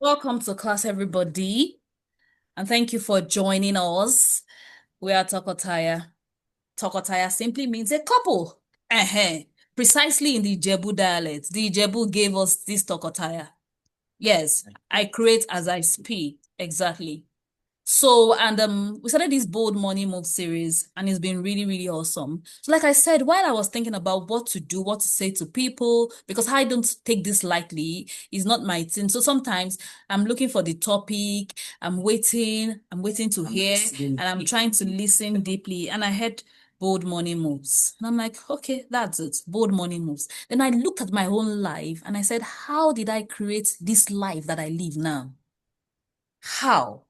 Welcome to class, everybody, and thank you for joining us. We are Tokotaya. Tokotaya simply means a couple. Precisely in the Ijebu dialect. The Ijebu gave us this Tokotaya. Yes, I create as I speak. Exactly. So, and we started this Bold Money Move series, and it's been really, really awesome. So, like I said, while I was thinking about what to do, what to say to people, because I don't take this lightly, it's not my thing. So sometimes I'm looking for the topic, I'm waiting to hear, and I'm trying to listen deeply. And I heard Bold Money Moves. And I'm like, okay, that's it. Bold Money Moves. Then I looked at my own life and I said, how did I create this life that I live now? How?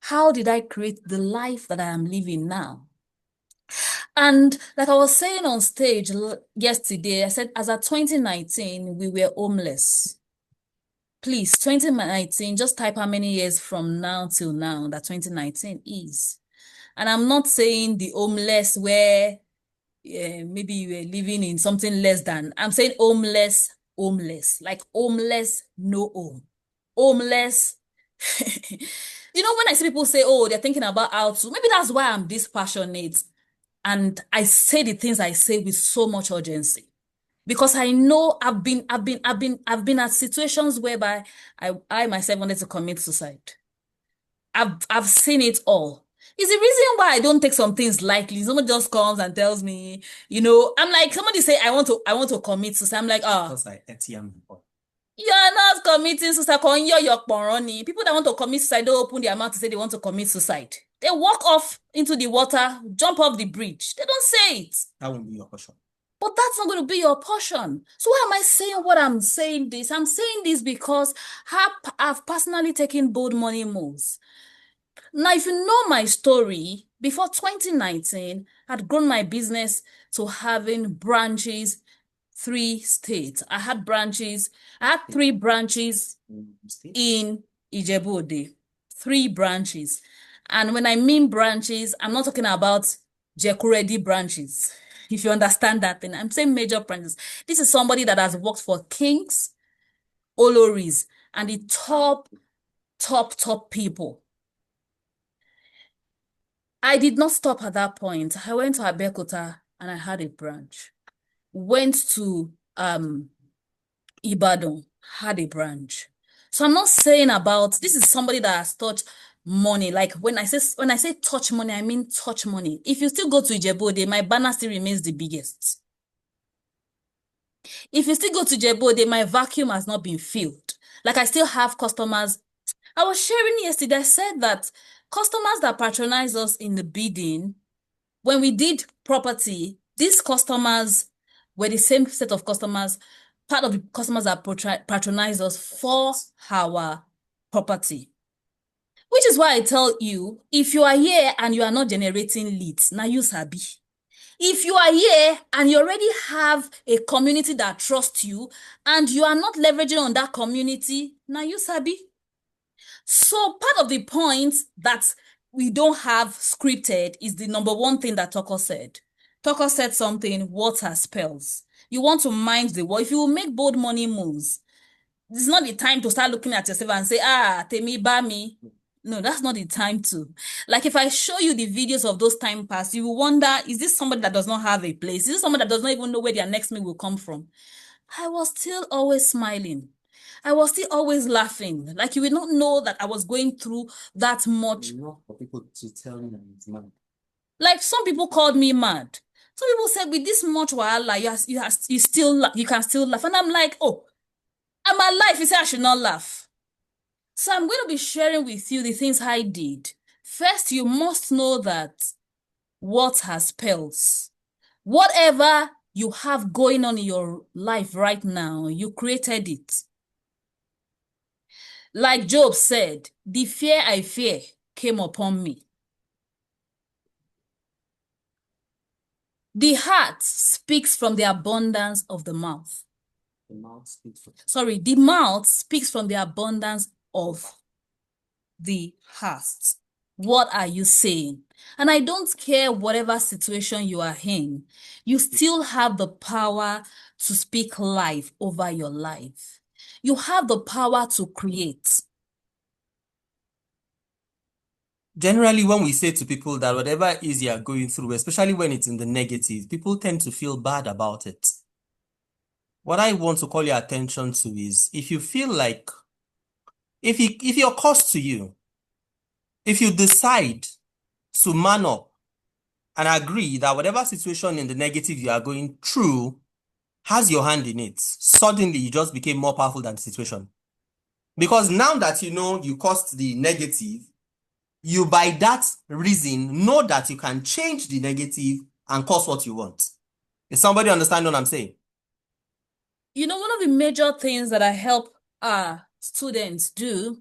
How did I create the life that I am living now? And like I was saying on stage yesterday, I said, as at 2019, we were homeless. Please, 2019, just type how many years from now till now that 2019 is. And I'm not saying the homeless where maybe you were living in something less than, I'm saying homeless, homeless, like homeless, no home. Homeless. When I see people say, oh, they're thinking about how to, maybe that's why I'm this passionate. And I say the things I say with so much urgency. Because I know I've been at situations whereby I myself wanted to commit suicide. I've seen it all. It's the reason why I don't take some things lightly. Someone just comes and tells me, I'm like, somebody say I want to commit suicide. I'm like, Because I ATM before. you're not committing suicide. People that want to commit suicide don't open their mouth to say they want to commit suicide. They walk off into the water, jump off the bridge. They don't say it. That will be your question. But that's not going to be your portion. So why am I saying what I'm saying this? I'm saying this because I've personally taken bold money moves. Now, if you know my story, before 2019, I'd grown my business to having branches, 3 states. I had 3 branches in Ijebu Ode, 3 branches. And when I mean branches, I'm not talking about Jekuredi branches. If you understand that thing, I'm saying major branches. This is somebody that has worked for kings, oloris, and the top people. I did not stop at that point. I went to Abeokuta and I had a branch. Went to Ibadan, had a branch. So I'm not saying about this is somebody that has touched money. Like when I say touch money, I mean touch money. If you still go to Ijebu-Ode, my banner still remains the biggest. If you still go to Ijebu-Ode, my vacuum has not been filled. Like I still have customers. I was sharing yesterday, I said that customers that patronize us in the bidding, when we did property, these customers were the same set of customers, part of the customers that patronize us for our property. Which is why I tell you, if you are here and you are not generating leads, now you sabi. If you are here and you already have a community that trusts you and you are not leveraging on that community, now you sabi. So part of the point that we don't have scripted is the number one thing that Toko said. Toko said something, water spells. You want to mind the word. If you will make bold money moves, this is not the time to start looking at yourself and say, Temi Bami. No, that's not the time to. Like if I show you the videos of those time past, you will wonder, is this somebody that does not have a place? Is this somebody that does not even know where their next meal will come from? I was still always smiling. I was still always laughing. Like you would not know that I was going through that much. Enough for people to tell me that it's mad. Like some people called me mad. Some people said, with this much wahala, you can still laugh. And I'm like, oh, I'm alive. You say I should not laugh. So I'm going to be sharing with you the things I did. First, you must know that water spells. Whatever you have going on in your life right now, you created it. Like Job said, the fear I fear came upon me. The heart speaks from the abundance of the mouth. The mouth speaks for Sorry, the mouth speaks from the abundance of the heart. What are you saying? And I don't care whatever situation you are in, you still have the power to speak life over your life. You have the power to create. Generally, when we say to people that whatever it is you are going through, especially when it's in the negative, people tend to feel bad about it. What I want to call your attention to is if you feel like, if you're cursed to you, if you decide to man up and agree that whatever situation in the negative you are going through has your hand in it, suddenly you just became more powerful than the situation. Because now that you know you caused the negative, you by that reason know that you can change the negative and cause what you want. Is somebody understand what I'm saying? You know, one of the major things that I help our students do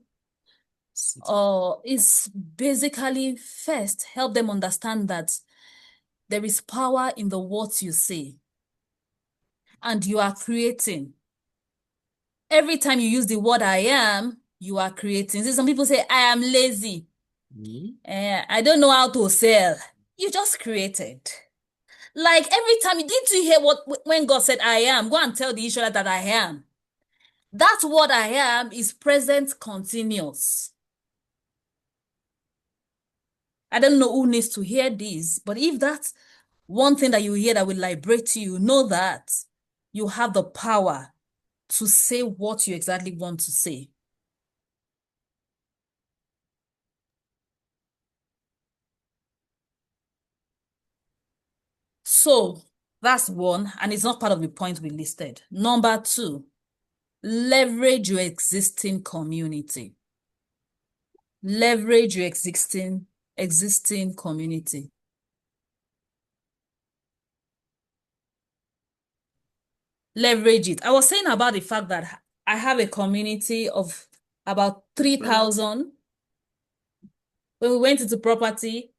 is basically first help them understand that there is power in the words you say, and you are creating. Every time you use the word I am, you are creating. See, some people say, I am lazy. I don't know how to sell. You just created. Like every time, didn't you hear when God said, I am? Go and tell the Israelite that I am. That word I am is present continuous. I don't know who needs to hear this, but if that's one thing that you hear that will liberate you, know that you have the power to say what you exactly want to say. So that's one, and it's not part of the point we listed. Number two, leverage your existing community. Leverage your existing community. Leverage it. I was saying about the fact that I have a community of about 3,000. When we went into property,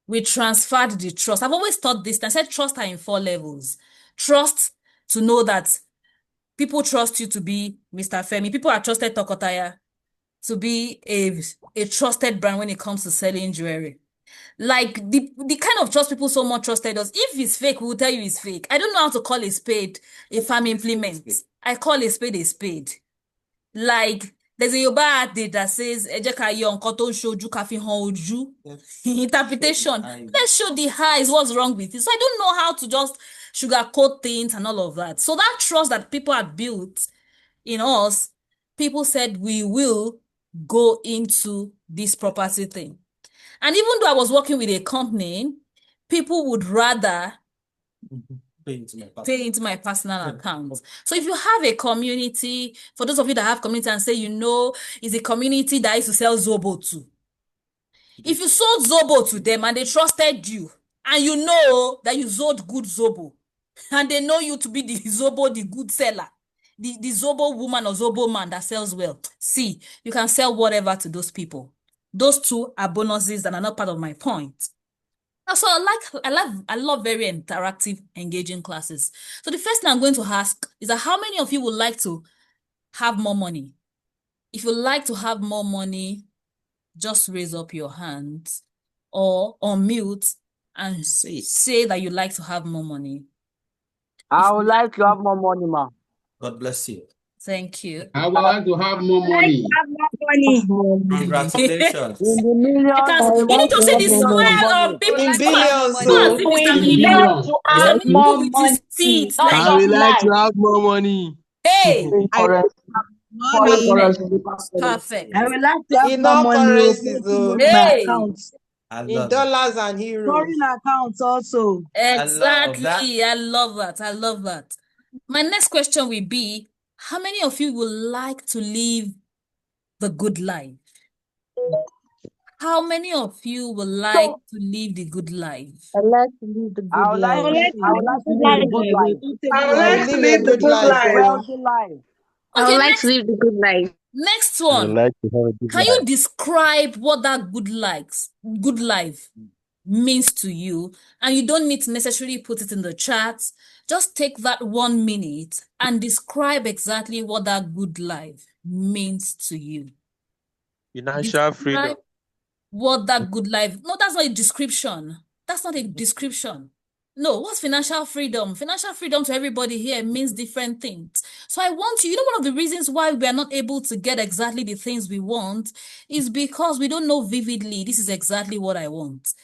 we transferred the trust. I've always taught this. I said trust are in 4 levels. Trust to know that people trust you to be Mr. Femi. People are trusted Tokotaya to be a trusted brand when it comes to selling jewelry. Like the kind of trust people so much trusted us. If it's fake, we will tell you it's fake. I don't know how to call a spade a farm implement. I call a spade a spade. Like there's a Yoruba adage that says, "Ẹ jẹ́ ká yọ nǹkan tó ń ṣojú ká fi hàn ojú." Interpretation. Let's show the eyes what's wrong with it. So I don't know how to just sugarcoat things and all of that. So that trust that people had built in us, people said we will go into this property thing. And even though I was working with a company, people would rather pay into my personal account. So if you have a community, for those of you that have community and say, is a community that used to sell Zobo to. If you sold Zobo to them and they trusted you, and you know that you sold good Zobo, and they know you to be the Zobo, the good seller, the Zobo woman or Zobo man that sells well, see, you can sell whatever to those people. Those two are bonuses that are not part of my point. So I love very interactive, engaging classes. So the first thing I'm going to ask is that how many of you would like to have more money? If you like to have more money, just raise up your hands or unmute and say that you like to have more money. I would like to have more money, ma. God bless you. Thank you. I would like to have more money. Congratulations. In the millions, You need to say this smile people. In People billions, are- so People In are- billions. Mr. People with his teeth, not like, I would like to have more money. hey, money perfect. I would like to have in more all money. currencies, though. In my Hey, account. I In love it. dollars and euros. Foreign accounts also. exactly. I love that. I love that. My next question will be, how many of you would like to live the good life? How many of you would like to live the good life? I like to live the I good would like life. to live the good life. I would like to live a good life. Wealthy life. I Okay, would like to live the good life. next I would one. like to have a good Can life. you describe what that good life means to you? And you don't need to necessarily put it in the chat. Just take that 1 minute and describe exactly what that good life means to you. Financial freedom. Describe what that good life. No, that's not a description. That's not a description. No, what's financial freedom? Financial freedom to everybody here means different things. So I want you know, one of the reasons why we are not able to get exactly the things we want is because we don't know vividly, this is exactly what I want.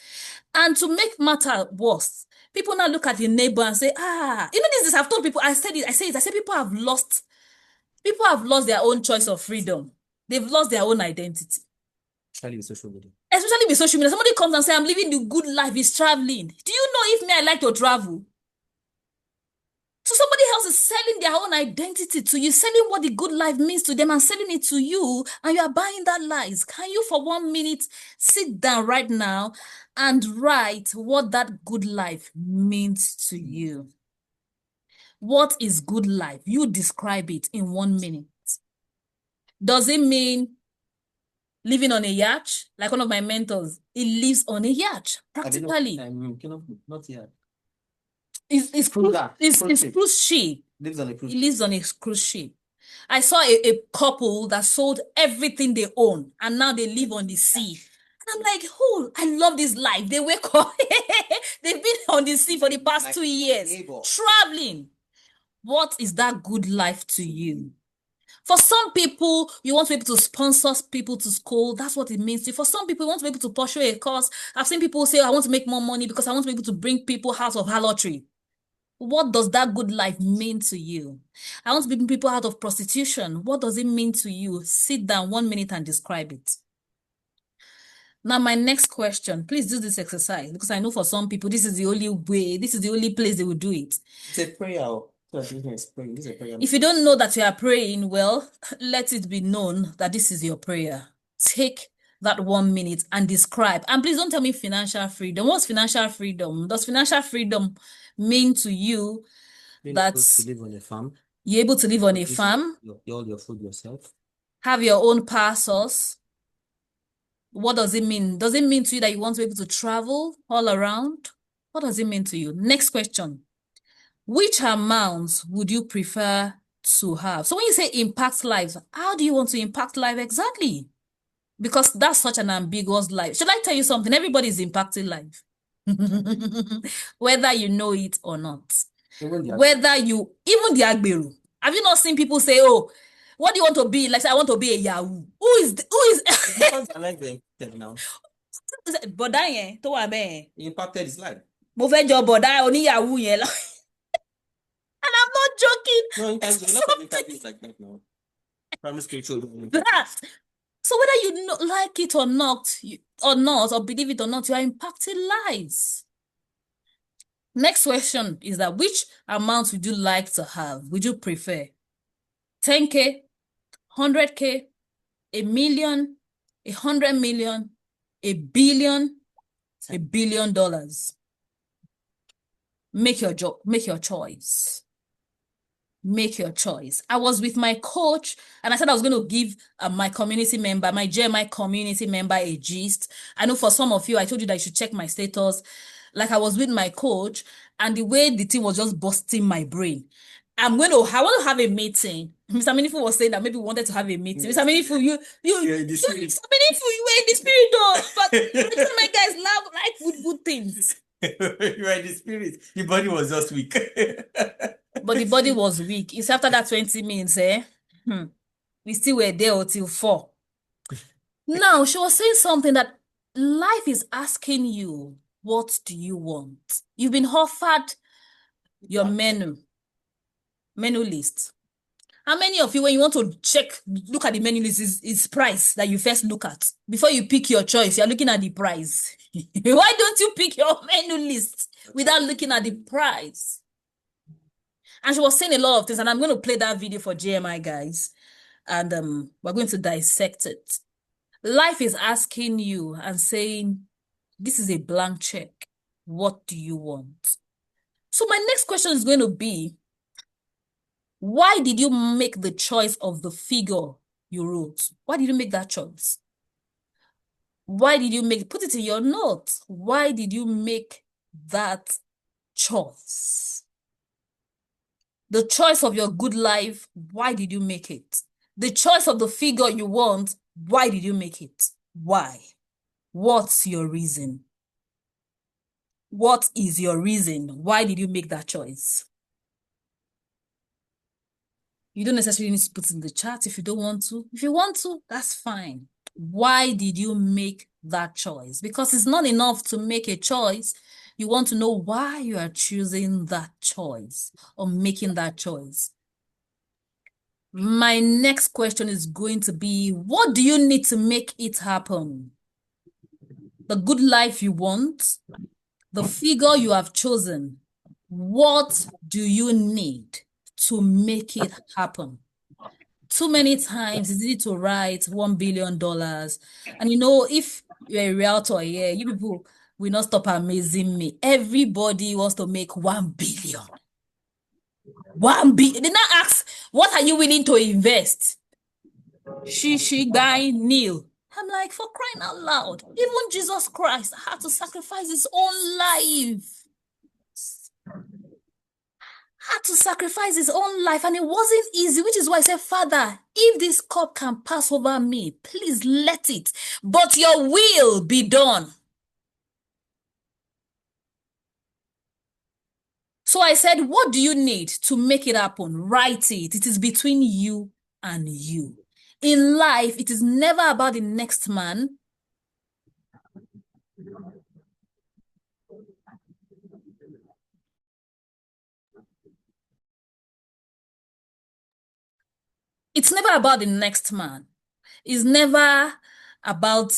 And to make matter worse, people now look at your neighbor and say, this, I've told people, I said people have lost their own choice of freedom. They've lost their own identity. Especially with social media. Especially with social media. Somebody comes and says, I'm living the good life, is traveling. Do you know if me, I like to travel? So somebody else is selling their own identity to you, selling what the good life means to them and selling it to you, and you are buying that lies. Can you for 1 minute sit down right now and write what that good life means to you? What is good life? You describe it in 1 minute. Does it mean living on a yacht? Like one of my mentors, he lives on a yacht, practically. Not yet. It's cruise ship. Lives on a cruise. He lives on a cruise ship. I saw a couple that sold everything they own and now they live on the sea. And I'm like, oh, I love this life. They wake up. They've been on the sea for the past 2 years, traveling. What is that good life to you? For some people, you want to be able to sponsor people to school. That's what it means to you. For some people, you want to be able to pursue a course. I've seen people say, I want to make more money because I want to be able to bring people out of harlotry. What does that good life mean to you? I want to bring people out of prostitution. What does it mean to you? Sit down 1 minute and describe it. Now, my next question, please do this exercise because I know for some people, this is the only way, this is the only place they will do it. It's a prayer. This is a prayer. If you don't know that you are praying, well, let it be known that this is your prayer. Take that 1 minute and describe. And please don't tell me financial freedom. What's financial freedom? Does financial freedom mean to you that to live on a farm? You're able to live on a farm? All your food yourself. Have your own power source? What does it mean? Does it mean to you that you want to be able to travel all around? What does it mean to you? Next question. Which amounts would you prefer to have? So when you say impact lives, how do you want to impact life exactly? Because that's such an ambiguous life. Should I tell you something? Everybody is impacting life. Whether you know it or not. Even the Agberu. Have you not seen people say, oh, what do you want to be? Like, I want to be a Yahoo. Who is I like the now. Boda to wa be. He impacted his life. Mo fẹ́ jọ boda oni Yahoo yẹn. And I'm not joking. No, you can't be like that now. Primary spiritual. So whether you like it or not, or believe it or not, you are impacting lives. Next question is that which amount would you like to have? Would you prefer 10K, 100K, $1 million, 100 million, $1 billion, $1 billion? Make your choice. Make your choice. I was with my coach and I said I was going to give my community member, my GMI community member, a gist. I know for some of you, I told you that you should check my status. Like I was with my coach and the way the thing was just busting my brain. I want to have a meeting. Mr. Meaningful was saying that maybe we wanted to have a meeting. Mr. Meaningful, you were in the spirit though. But my guys like good things. You were in the spirit. The body was just weak. But the body was weak. It's after that 20 minutes, we still were there until 4. Now, she was saying something that life is asking you, what do you want? You've been offered your menu list. How many of you, when you want to look at the menu list, is price that you first look at? Before you pick your choice, you're looking at the price. Why don't you pick your menu list without looking at the price? And she was saying a lot of things, and I'm going to play that video for GMI guys, and we're going to dissect it. Life is asking you and saying, this is a blank check. What do you want? So my next question is going to be, why did you make the choice of the figure you wrote? Why did you make that choice? Why did you put it in your notes? Why did you make that choice? The choice of your good life, why did you make it? The choice of the figure you want, why did you make it? Why? What's your reason? What is your reason? Why did you make that choice? You don't necessarily need to put it in the chat if you don't want to. If you want to, that's fine. Why did you make that choice? Because it's not enough to make a choice. You want to know why you are choosing that choice or making that choice. My next question is going to be, what do you need to make it happen? The good life you want, the figure you have chosen, what do you need to make it happen? Too many times it's easy to write $1 billion. And you know, if you're a realtor here, you people will not stop amazing me. Everybody wants to make 1 billion. 1 billion. They not ask, what are you willing to invest? She guy Neil. I'm like, for crying out loud, even Jesus Christ had to sacrifice his own life. Had to sacrifice his own life, and it wasn't easy, which is why I said, Father, if this cup can pass over me, please let it, but your will be done. So I said, what do you need to make it happen? Write it. It is between you and you. In life, it is never about the next man. It's never about the next man. It's never about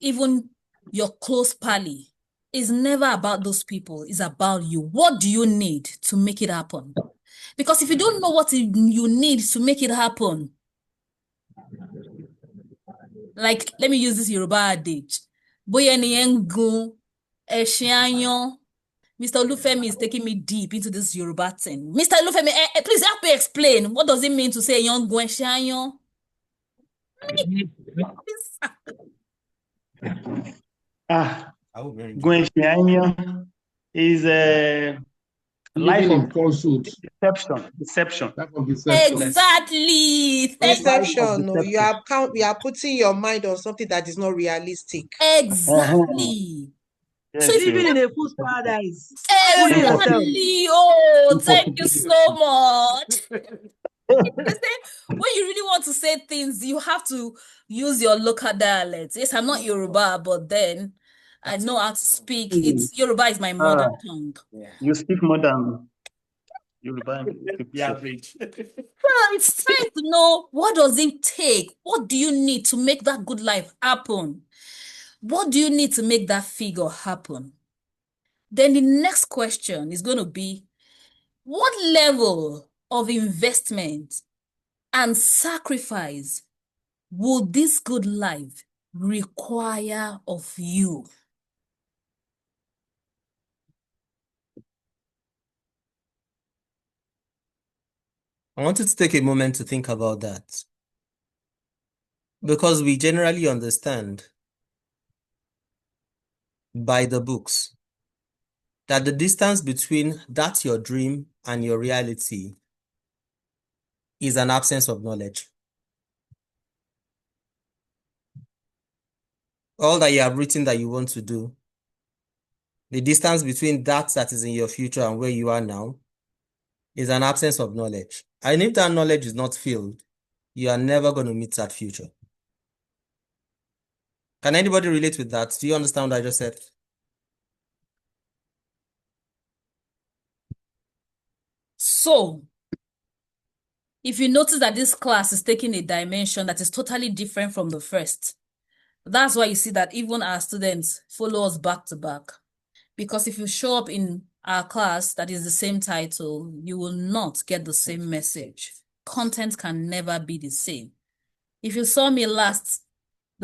even your close pally. It's never about those people. It's about you. What do you need to make it happen? Because if you don't know what you need to make it happen, like, let me use this Yoruba adage. Boye ni engun, eshianyo. Mr. Olufemi is taking me deep into this Yoruba thing. Mr. Olufemi, please help me explain. What does it mean to say young eshianyo? Gwen is a life Living of in falsehood. deception. Life of deception. Exactly. Thank you. Deception. No, you are putting your mind on something that is not realistic. Exactly. Yes, So if you Living in a fool's paradise. exactly, oh, thank you so much. When you really want to say things, you have to use your local dialect. Yes, I'm not Yoruba, but then I know how to speak. It's Yoruba is my mother tongue. You speak more than Yoruba. The average. Well, it's time to know, what does it take? What do you need to make that good life happen? What do you need to make that figure happen? Then the next question is going to be, what level of investment and sacrifice would this good life require of you? I want you to take a moment to think about that. Because we generally understand by the books that the distance between that your dream and your reality is an absence of knowledge. All that you have written that you want to do, the distance between that is in your future and where you are now is an absence of knowledge. And if that knowledge is not filled, you are never going to meet that future. Can anybody relate with that? Do you understand what I just said? So, if you notice that this class is taking a dimension that is totally different from the first, that's why you see that even our students follow us back to back. Because if you show up in our class that is the same title, you will not get the same message. Content can never be the same. If you saw me the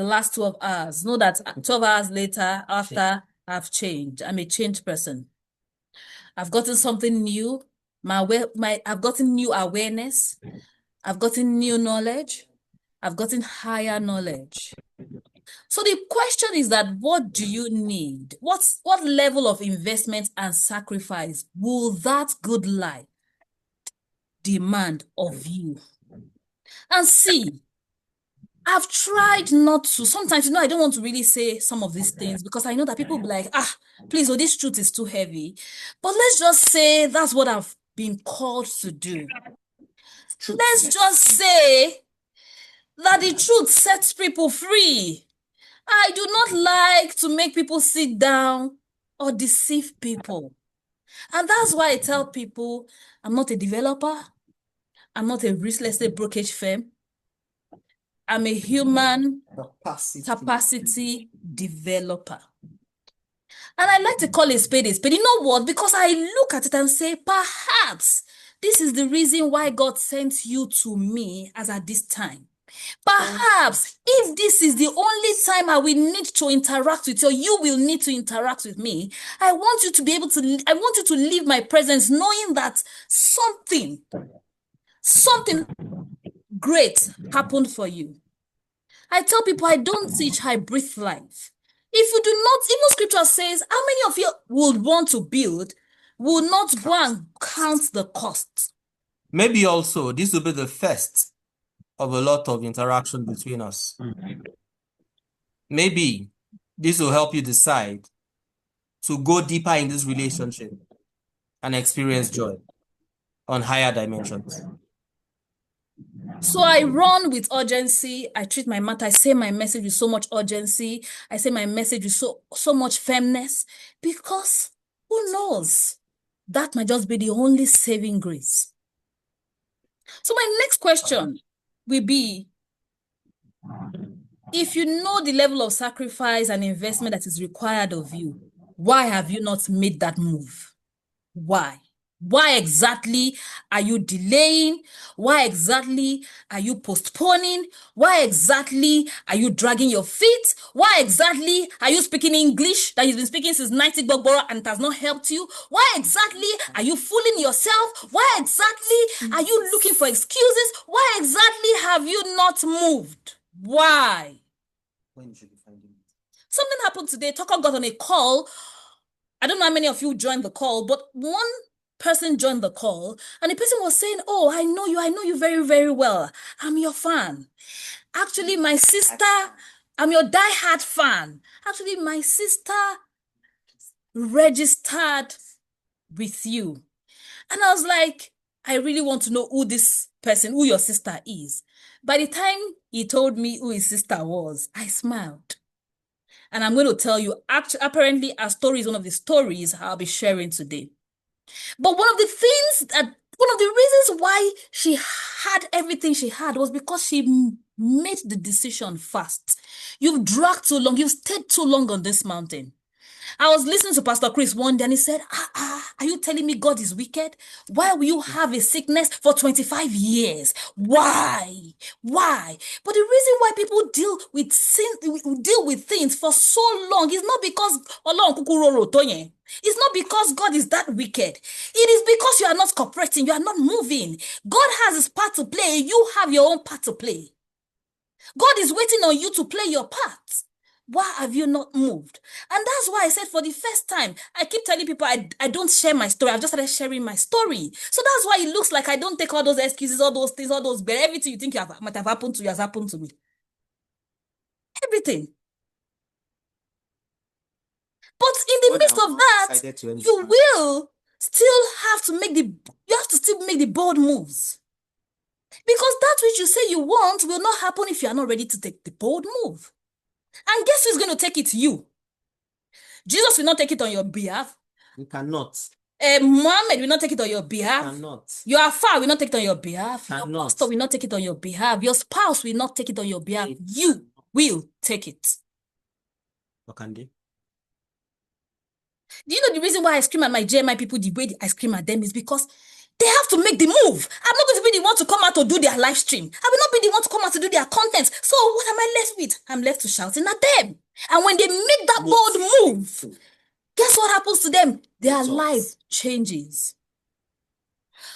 last 12 hours, know that 12 hours later, after I've changed, I'm a changed person. I've gotten something new. I've gotten new awareness. I've gotten new knowledge. I've gotten higher knowledge. So the question is that, what do you need? What level of investment and sacrifice will that good life demand of you? And see, I've tried not to. Sometimes, I don't want to really say some of these things because I know that people will be like, please, this truth is too heavy. But let's just say that's what I've been called to do. Let's just say that the truth sets people free. I do not like to make people sit down or deceive people. And that's why I tell people I'm not a developer. I'm not a real estate brokerage firm. I'm a human capacity developer. And I like to call a spade a spade. You know what? Because I look at it and say, perhaps this is the reason why God sent you to me as at this time. Perhaps if this is the only time I will need to interact with you, or you will need to interact with me, I want you to be able to, I want you to leave my presence knowing that something great happened for you. I tell people I don't teach hybrid life. If you do not, even scripture says, how many of you would want to build, will not go and count the cost? Maybe also this will be the first of a lot of interaction between us. Maybe this will help you decide to go deeper in this relationship and experience joy on higher dimensions. So I run with urgency. I treat my matter. I say my message with so much urgency. I say my message with so much firmness, because who knows? That might just be the only saving grace. So my next question will be, if you know the level of sacrifice and investment that is required of you, why have you not made that move? Why? Why exactly are you delaying? Why exactly are you postponing? Why exactly are you dragging your feet? Why exactly are you speaking English that you've been speaking since 90 Gbogboro and it has not helped you? Why exactly are you fooling yourself? Why exactly are you looking for excuses? Why exactly have you not moved? Why? When should you find it? Something happened today. Tucker got on a call. I don't know how many of you joined the call, but one person joined the call and the person was saying, oh, I know you very, very well. I'm your fan. Actually, my sister, I'm your diehard fan. Actually, my sister registered with you. And I was like, I really want to know who this person, who your sister is. By the time he told me who his sister was, I smiled. And I'm going to tell you, apparently, our story is one of the stories I'll be sharing today. But one of the reasons why she had everything she had was because she made the decision fast. You've dragged too long. You've stayed too long on this mountain. I was listening to Pastor Chris one day and he said, are you telling me God is wicked? Why will you have a sickness for 25 years? Why? But the reason why people deal with things for so long is not because it's not because God is that wicked. It is because you are not cooperating. You are not moving. God has his part to play. You have your own part to play. God is waiting on you to play your part. Why have you not moved? And that's why I said for the first time, I keep telling people I don't share my story. I've just started sharing my story. So that's why it looks like I don't take all those excuses, all those things, but everything you think might have happened to you has happened to me. Everything. But in the midst of that, you will still have to make the bold moves. Because that which you say you want will not happen if you are not ready to take the bold move. And guess who's going to take it? You. Jesus will not take it on your behalf. You cannot. Muhammad will not take it on your behalf. Cannot. Your Afar will not take it on your behalf. Cannot. Your pastor will not take it on your behalf. Your spouse will not take it on your behalf. You will take it. What can they? Do you know the reason why I scream at my JMI people the way I scream at them is because they have to make the move. I'm not going to be the one to come out to do their live stream. I will not be the one to come out to do their content. So what am I left with? I'm left to shouting at them. And when they make that bold move, guess what happens to them? Their life changes.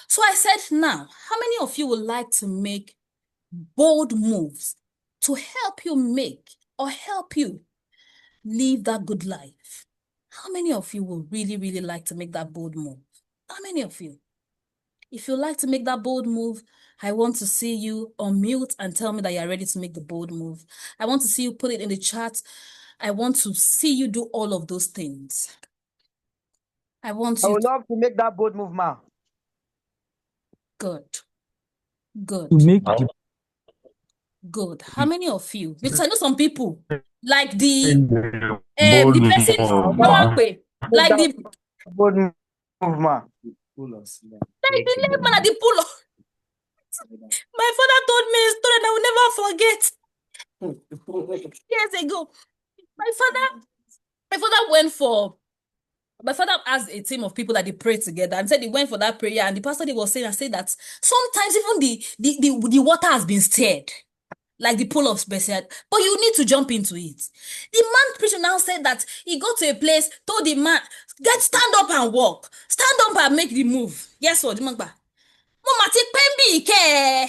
So I said, now, how many of you would like to make bold moves to help you make or help you live that good life? How many of you will really, really like to make that bold move? How many of you? If you like to make that bold move, I want to see you unmute and tell me that you're ready to make the bold move. I want to see you put it in the chat. I want to see you do all of those things. I want I you would to. love to make that bold move, ma. Good. Good. To make the Good. How many of you? Because I know some people, like the Bold person, move. like the Bold move, ma. layman at the pull up. My father told me a story that I will never forget. Years ago, my father asked a team of people that they prayed together and said they went for that prayer, and the pastor was saying that sometimes even the water has been stirred, like the pool of Bethesda, but you need to jump into it. The man preacher now said that he got to a place, told the man, stand up and walk, stand up and make the move. Yes, what? Mama ti pembi ike.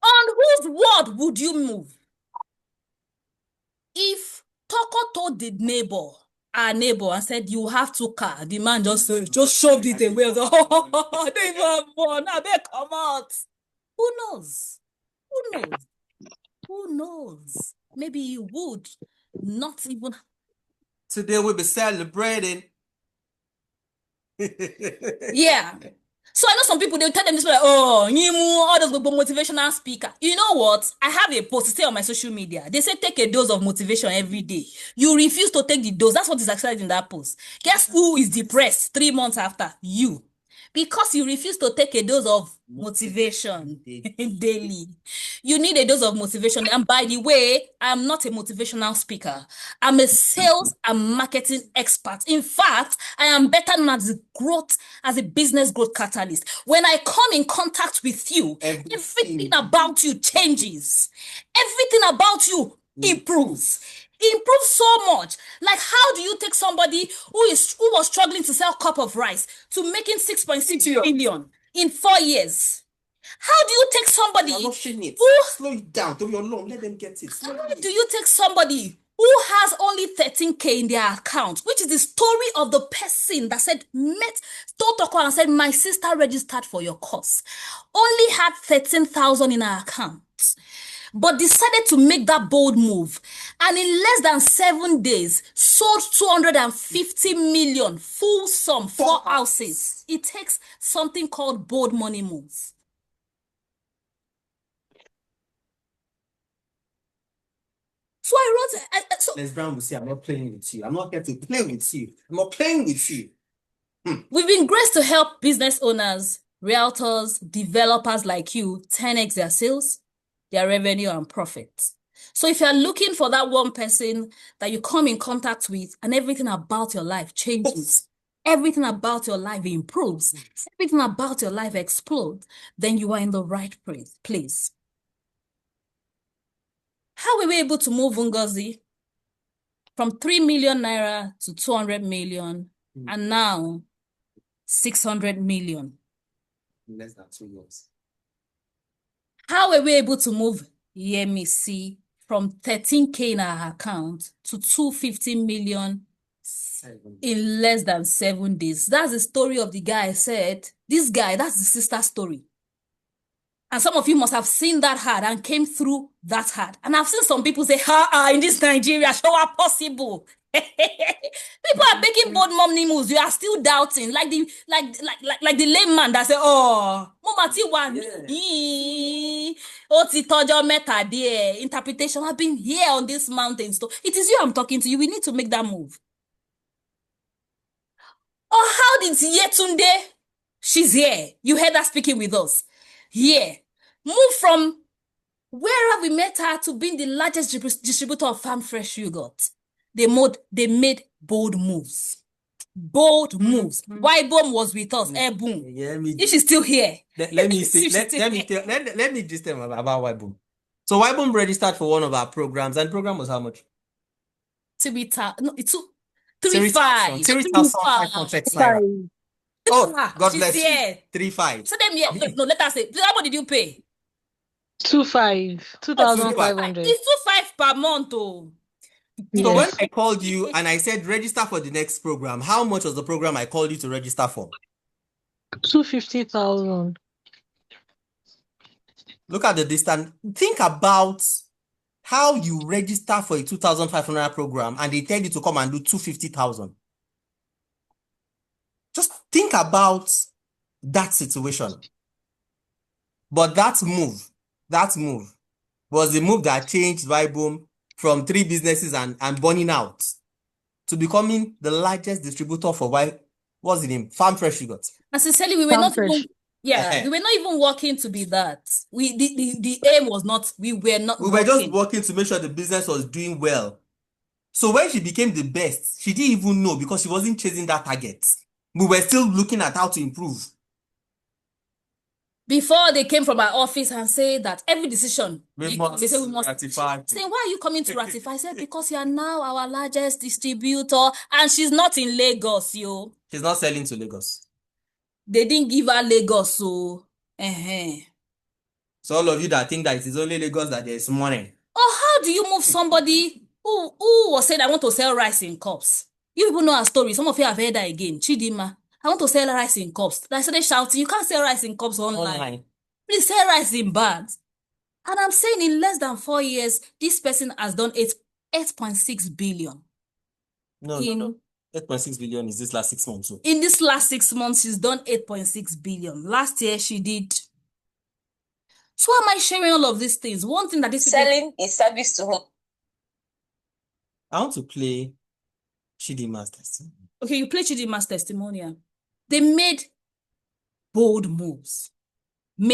On whose word would you move? If Toko told our neighbor, and said, you have 2 cars, the man just shoved it away. I don't even have one. I beg, come out. Who knows? Who knows? Maybe he would not even. Today we'll be celebrating. Yeah. So I know some people, they'll tell them this, like, oh, all those motivational speaker. You know what? I have a post to say on my social media. They say take a dose of motivation every day. You refuse to take the dose. That's what is exciting in that post. Guess who is depressed 3 months after? You. Because you refuse to take a dose of motivation daily. You need a dose of motivation. And by the way, I'm not a motivational speaker. I'm a sales and marketing expert. In fact, I am better known as a business growth catalyst. When I come in contact with you, everything about you changes. Everything about you improves so much. Like, how do you take somebody who was struggling to sell a cup of rice to making 6.6 million in 4 years? How do you take somebody who slow it down to your long, let them get it. How do you take somebody who has only 13K in their account, which is the story of the person that said, told Toko and said, my sister registered for your course, only had 13,000 in her account, but decided to make that bold move, and in less than 7 days sold 250 million, full sum, 4 houses. It takes something called bold money moves. So I wrote. Les Brown will say, I'm not playing with you. I'm not here to play with you. I'm not playing with you. We've been graced to help business owners, realtors, developers like you 10x their sales, their revenue, and profit. So if you're looking for that one person that you come in contact with and everything about your life changes, everything about your life improves, everything about your life explodes, then you are in the right place. How were we able to move Ngozi from 3 million naira to 200 million and now 600 million? In less than 2 years. How were we able to move Yemisi from 13K in her account to 250 million in less than 7 days? That's the story of the guy I said. This guy, that's the sister story. And some of you must have seen that hard and came through that hard. And I've seen some people say, in this Nigeria, show are possible. People are making bold money moves. You are still doubting, like the layman that say, Mama ti wa ni o ti tojo meta there. Interpretation. I've been here on this mountain. So it is you I'm talking to. You. We need to make that move. Or how did Yetunde? She's here. You heard her speaking with us. Here. Move from where we met her to being the largest distributor of farm fresh yogurt. They made bold moves. Bold moves. Wybom was with us. Boom. Yeah, if she's still here. Let me say. Let me just tell you about Wybom. So Wybom registered for one of our programs, and the program was how much? 3,500. Oh, God bless you. 3,500. So then, no, let us say, how much did you pay? 2,500. It's 2,500 per month. Oh. So when Yes. I called you and I said register for the next program, how much was the program I called you to register for? 250,000. Look at the distance. Think about how you register for a 2,500 program and they tell you to come and do 250,000. Just think about that situation. But that move was the move that changed Vibeboom from 3 businesses and burning out to becoming the largest distributor for what's the name? Farm Fresh Yogurt. And sincerely, we were Farm not Fresh. even, yeah, Eh-heh. we were not even working to be that. The aim was not, we were not We were just working. working to make sure the business was doing well. So when she became the best, she didn't even know because she wasn't chasing that target. We were still looking at how to improve. Before they came from our office and say that every decision, We they say we must must ratify. say, why are you coming to ratify? I said, because you are now our largest distributor, and she's not in Lagos, yo. She's not selling to Lagos. They didn't give her Lagos, so So all of you that think that it is only Lagos that there is money. Or how do you move somebody who was saying, I want to sell rice in cups? You people know her story. Some of you have heard that again. Chidima, I want to sell rice in cups. I started shouting, you can't sell rice in cups online. Please sell rice in bags. And I'm saying in less than 4 years, this person has done 8.6 billion. No. 8.6 billion is this last 6 months. So. In this last 6 months, she's done 8.6 billion. Last year, she did. So why am I sharing all of these things? One thing that this Selling is service to whom? I want to play Chidima's testimony. Okay, you play Chidima's testimonial. They made bold moves. And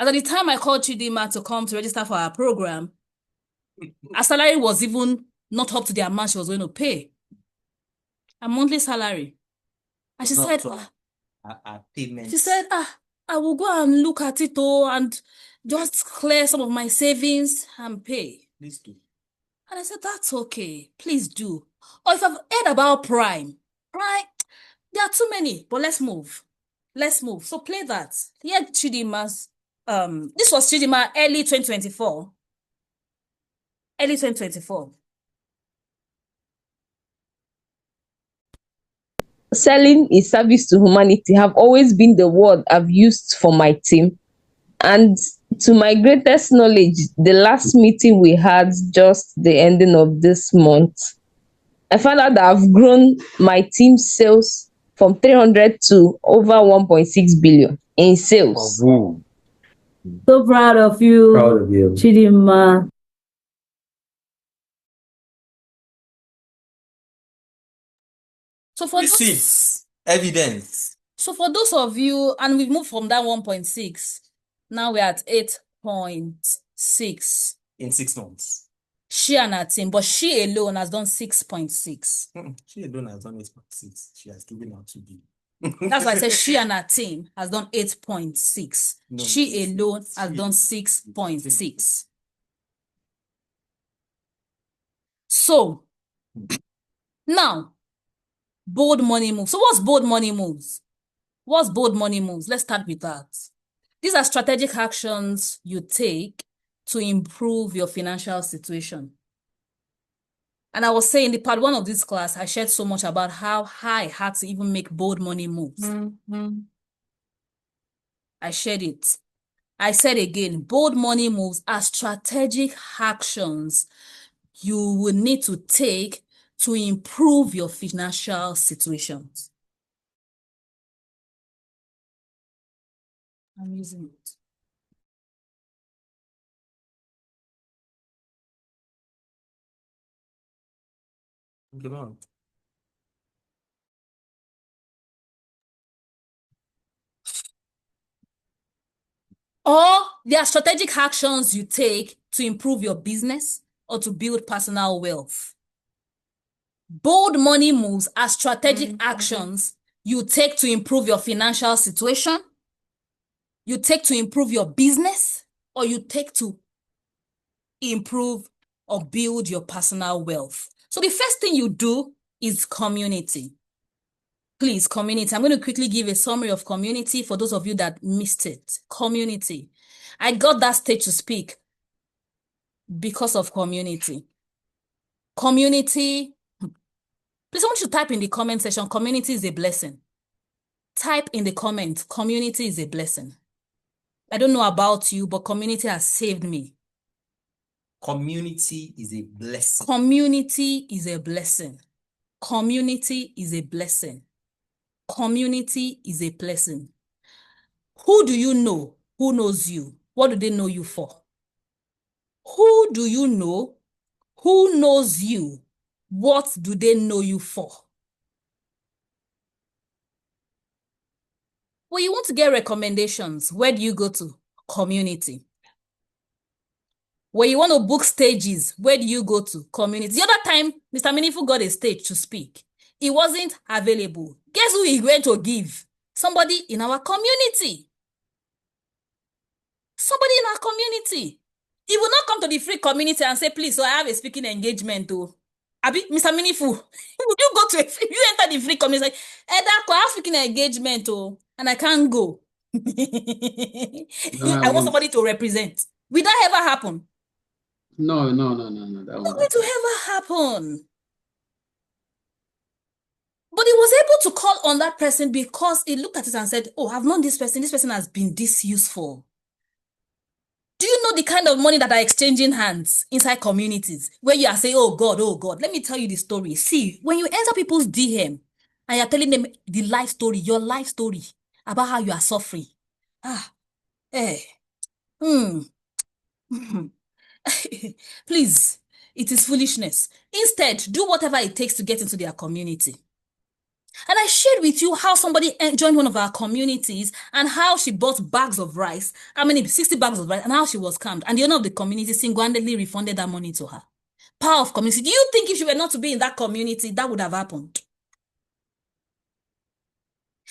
at the time I called Chidima to come to register for our program, her salary was even not up to the amount she was going to pay. A monthly salary. And she said, I will go and look at it and just clear some of my savings and pay. Please do. And I said, that's okay. Please do. Or if I've heard about Prime, there are too many, but let's move. So play that. Here Chidima's, this was Chidima early 2024. Selling is service to humanity have always been the word I've used for my team. And to my greatest knowledge, the last meeting we had just the ending of this month, I found out that I've grown my team's sales from 300 to over 1.6 billion in sales. So proud of you, Chidima. So for Receipts, evidence. So for those of you, and we've moved from that 1.6, now we're at 8.6. In 6 months. She and her team, but she alone has done 6.6. She alone has done 8.6. She has given out 2 billion. That's why I said she and her team has done 8.6. No, she alone has done 6.6. So, now, bold money moves. So what's bold money moves? Let's start with that. These are strategic actions you take to improve your financial situation. And I was saying in the part 1 of this class, I shared so much about how I had to even make bold money moves. I shared it. I said again, bold money moves are strategic actions you will need to take to improve your financial situations. I'm using it. Come on. Or there are strategic actions you take to improve your business or to build personal wealth. Bold money moves are strategic actions you take to improve your financial situation, you take to improve your business, or you take to improve or build your personal wealth. So the first thing you do is community. Please, community. I'm going to quickly give a summary of community for those of you that missed it. Community. I got that stage to speak because of community. Community. Please, I want you to type in the comment section, community is a blessing. Type in the comment, community is a blessing. I don't know about you, but community has saved me. Community is a blessing. Community is a blessing. Community is a blessing. Community is a blessing. Who do you know? Who knows you? What do they know you for? Who do you know? Who knows you? What do they know you for? When you want to get recommendations, where do you go to? Community. When you want to book stages, where do you go to? Community. The other time, Mr. Meaningful got a stage to speak. It wasn't available. Guess who he went to give? Somebody in our community. Somebody in our community. He will not come to the free community and say, please, so I have a speaking engagement. Oh. Abi, Mr. Meaningful, would you go to you enter the free community? I have speaking engagement, oh, and I can't go. I want somebody to represent. Will that ever happen? No. That Not going to ever happen. But he was able to call on that person because he looked at it and said, oh, I've known this person. This person has been this useful. Do you know the kind of money that are exchanging hands inside communities where you are saying, oh God, let me tell you the story. See, when you enter people's DM and you're telling them the life story, your life story about how you are suffering. Please, it is foolishness. Instead, do whatever it takes to get into their community. And I shared with you how somebody joined one of our communities and how she bought bags of rice, 60 bags of rice, and how she was scammed. And the owner of the community single-handedly refunded that money to her. Power of community. Do you think if she were not to be in that community, that would have happened?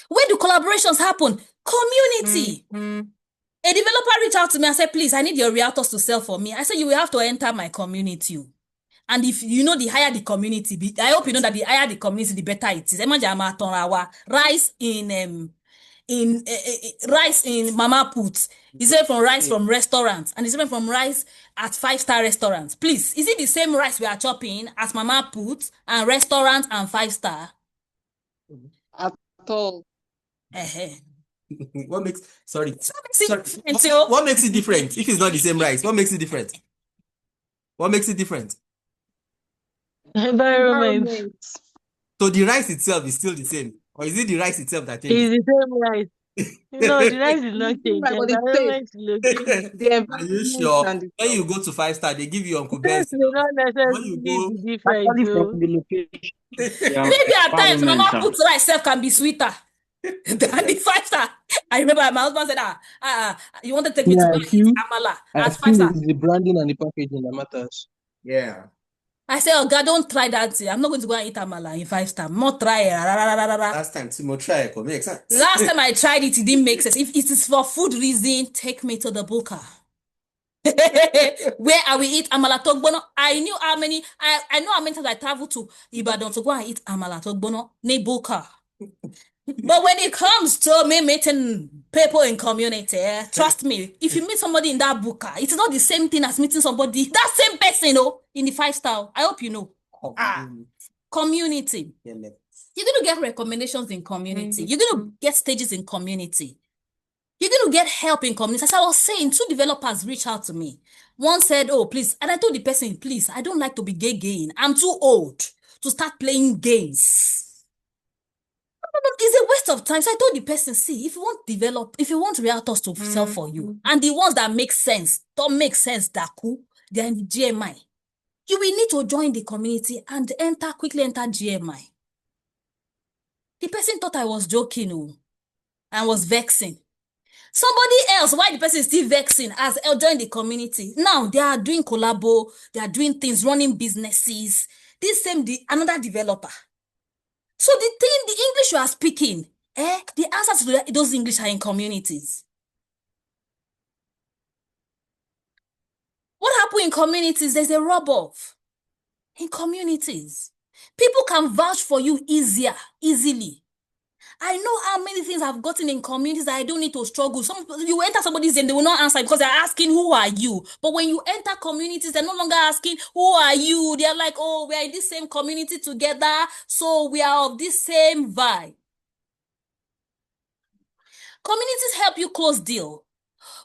Where do collaborations happen? Community. A developer reached out to me and said, please, I need your realtors to sell for me. I said, you will have to enter my community. And if you know, the higher the community, I hope you know that the higher the community, the better it is. Rice in Mama Put is different from rice from restaurants, and it's different from rice at 5-star restaurants. Please, is it the same rice we are chopping as Mama Put and restaurant and 5-star? At all. What makes different, what makes it different if it's not the same rice? What makes it different? What makes it different? Environment. So the rice itself is still the same, or is it the rice itself that changes? It's the same rice. No, the rice is not changed. The environment is okay. Are you sure? When you go to 5-star, they give you Uncle Ben's. May not necessarily be different. Maybe at times Mama Put rice self can be sweeter than the 5-star. I remember my husband said, you want to take me to Amala at 5-star. It's the branding and the packaging that matters. Yeah. I said, oh God, don't try that. I'm not going to go and eat Amala in 5-star. Not try it. Last time, Timo try it. Make sense. Last time I tried it, it didn't make sense. If it is for food reason, take me to the Buka. Where I will eat Amala Togbono. I know how many times I travel to Ibadan to go and eat Amala Togbono. Ne Buka. But when it comes to me meeting people in community, trust me, if you meet somebody in that buka, it's not the same thing as meeting somebody, that same person, in the 5-star. I hope you know. Community. You're going to get recommendations in community. You're going to get stages in community. You're going to get help in community. As I was saying, 2 developers reached out to me. One said, oh, please. And I told the person, please, I don't like to be gay. I'm too old to start playing games. It's a waste of time. So I told the person, see, if you want realtors to sell for you, and the ones that make sense, don't make sense, they're in the GMI. You will need to join the community and quickly enter GMI. The person thought I was joking, and was vexing. Somebody else, why the person is still vexing, has joined the community. Now they are doing collabo, they are doing things, running businesses. Another developer. So the English you are speaking, the answers to those English are in communities. What happened in communities? There's a rub-off. In communities, people can vouch for you easily. I know how many things I've gotten in communities that I don't need to struggle. You enter somebody's name, they will not answer because they're asking, who are you? But when you enter communities, they're no longer asking, who are you? They're like, oh, we are in this same community together, so we are of this same vibe. Communities help you close deal.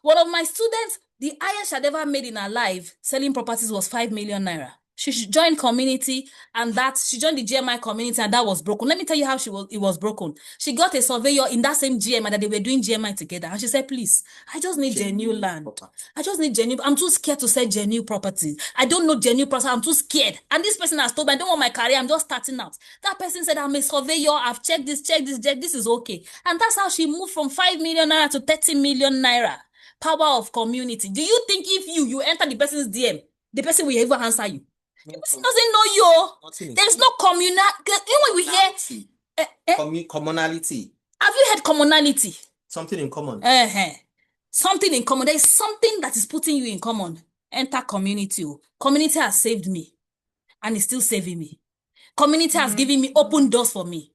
One of my students, the highest she had ever made in her life selling properties was 5 million naira. She joined community, and she joined the GMI community, and that was broken. Let me tell you how it was broken. She got a surveyor in that same GMI that they were doing GMI together, and she said, please, I just need genuine land. I just need genuine. I'm too scared to sell genuine properties. I don't know genuine property. I'm too scared. And this person has told me, I don't want my career. I'm just starting out. That person said, I'm a surveyor. I've checked this. This is okay. And that's how she moved from 5 million naira to 30 million naira. Power of community. Do you think if you enter the person's DM, the person will ever answer you? The person doesn't know you. There's no communal. You know when we hear commonality. Have you heard commonality? Something in common. Something in common. There is something that is putting you in common. Enter community. Community has saved me, and is still saving me. Community has given me open doors for me.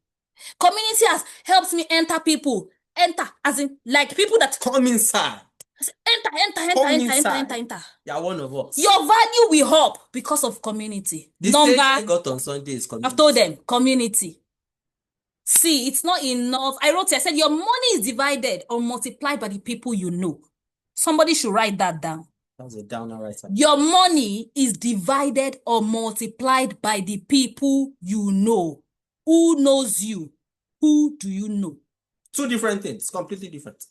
Community has helped me enter people. Enter, as in like people that come inside. Enter. Yeah, one of us. Your value will up because of community. This stage I got on Sunday is community. I've told them, community. See, it's not enough. I said, your money is divided or multiplied by the people you know. Somebody should write that down. That's a downer right side. Your money is divided or multiplied by the people you know. Who knows you? Who do you know? Two different things, completely different.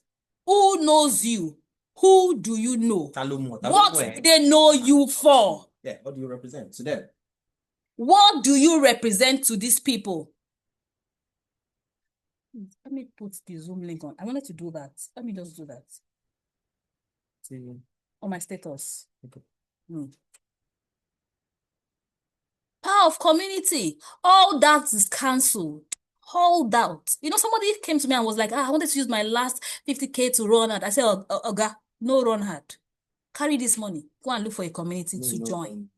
Who knows you? Who do you know? What do they know you for? Yeah, what do you represent to them? What do you represent to these people? Let me put the Zoom link on. I wanted to do that. Let me just do that. See. On my status. Okay. Power of community. All that is cancelled. Hold out. You know, somebody came to me and was like, I wanted to use my last 50K to run out. I said, Oga, no run hard. Carry this money. Go and look for a community to join.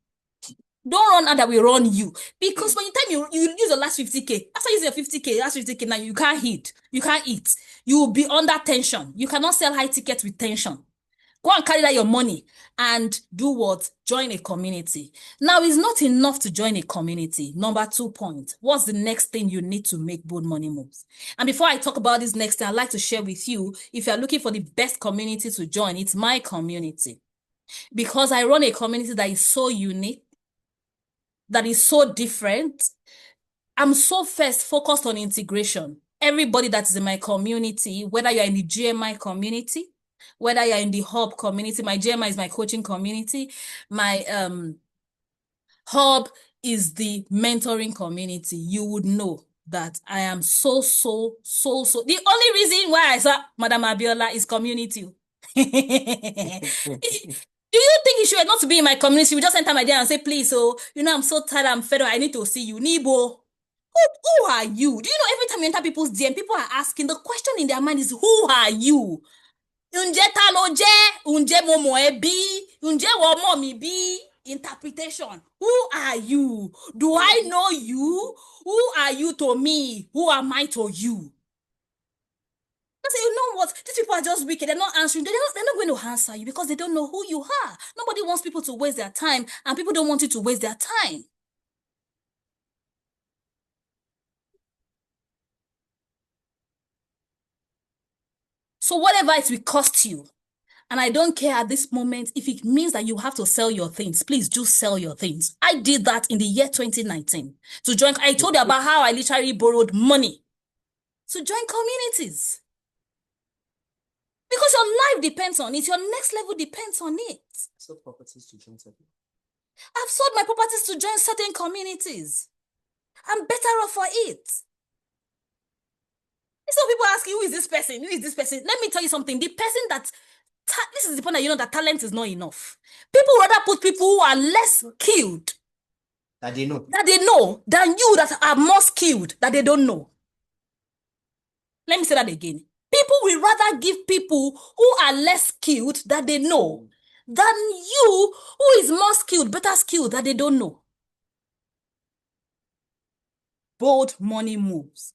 Don't run out that will run you. Because when you use your last 50K, after using your 50K, last 50K, now you can't eat. You can't eat. You will be under tension. You cannot sell high tickets with tension. Go and carry that your money and do what? Join a community. Now, it's not enough to join a community. Number 2 point. What's the next thing you need to make bold money moves? And before I talk about this next thing, I'd like to share with you, if you're looking for the best community to join, it's my community. Because I run a community that is so unique, that is so different. I'm so first focused on integration. Everybody that is in my community, whether you're in the GMI community, whether you're in the hub community, my GMI is my coaching community, my hub is the mentoring community, you would know that I am so. The only reason why I saw Madam Abiola is community. Do you think it should not to be in my community? You just enter my DM and say, please, I'm so tired, I'm fed up, I need to see you. Nibo, who are you? Do you know every time you enter people's DM, people are asking, the question in their mind is, who are you? Unje taloje, unje momo ebi, unje womo mi bi. Interpretation. Who are you? Do I know you? Who are you to me? Who am I to you? I say, you know what? These people are just wicked. They're not answering. They're not going to answer you because they don't know who you are. Nobody wants people to waste their time, and people don't want you to waste their time. So whatever it will cost you, and I don't care at this moment if it means that you have to sell your things, please do sell your things. I did that in the year 2019 to join. I told you about how I literally borrowed money to join communities. Because your life depends on it. Your next level depends on it. Sold properties to join certain. I've sold my properties to join certain communities. I'm better off for it. So people ask you, who is this person? Who is this person? Let me tell you something. The person that, this is the point that you know that talent is not enough. People rather put people who are less skilled. That they know. Than you that are more skilled that they don't know. Let me say that again. People will rather give people who are less skilled that they know than you who is more skilled, better skilled that they don't know. Bold money moves.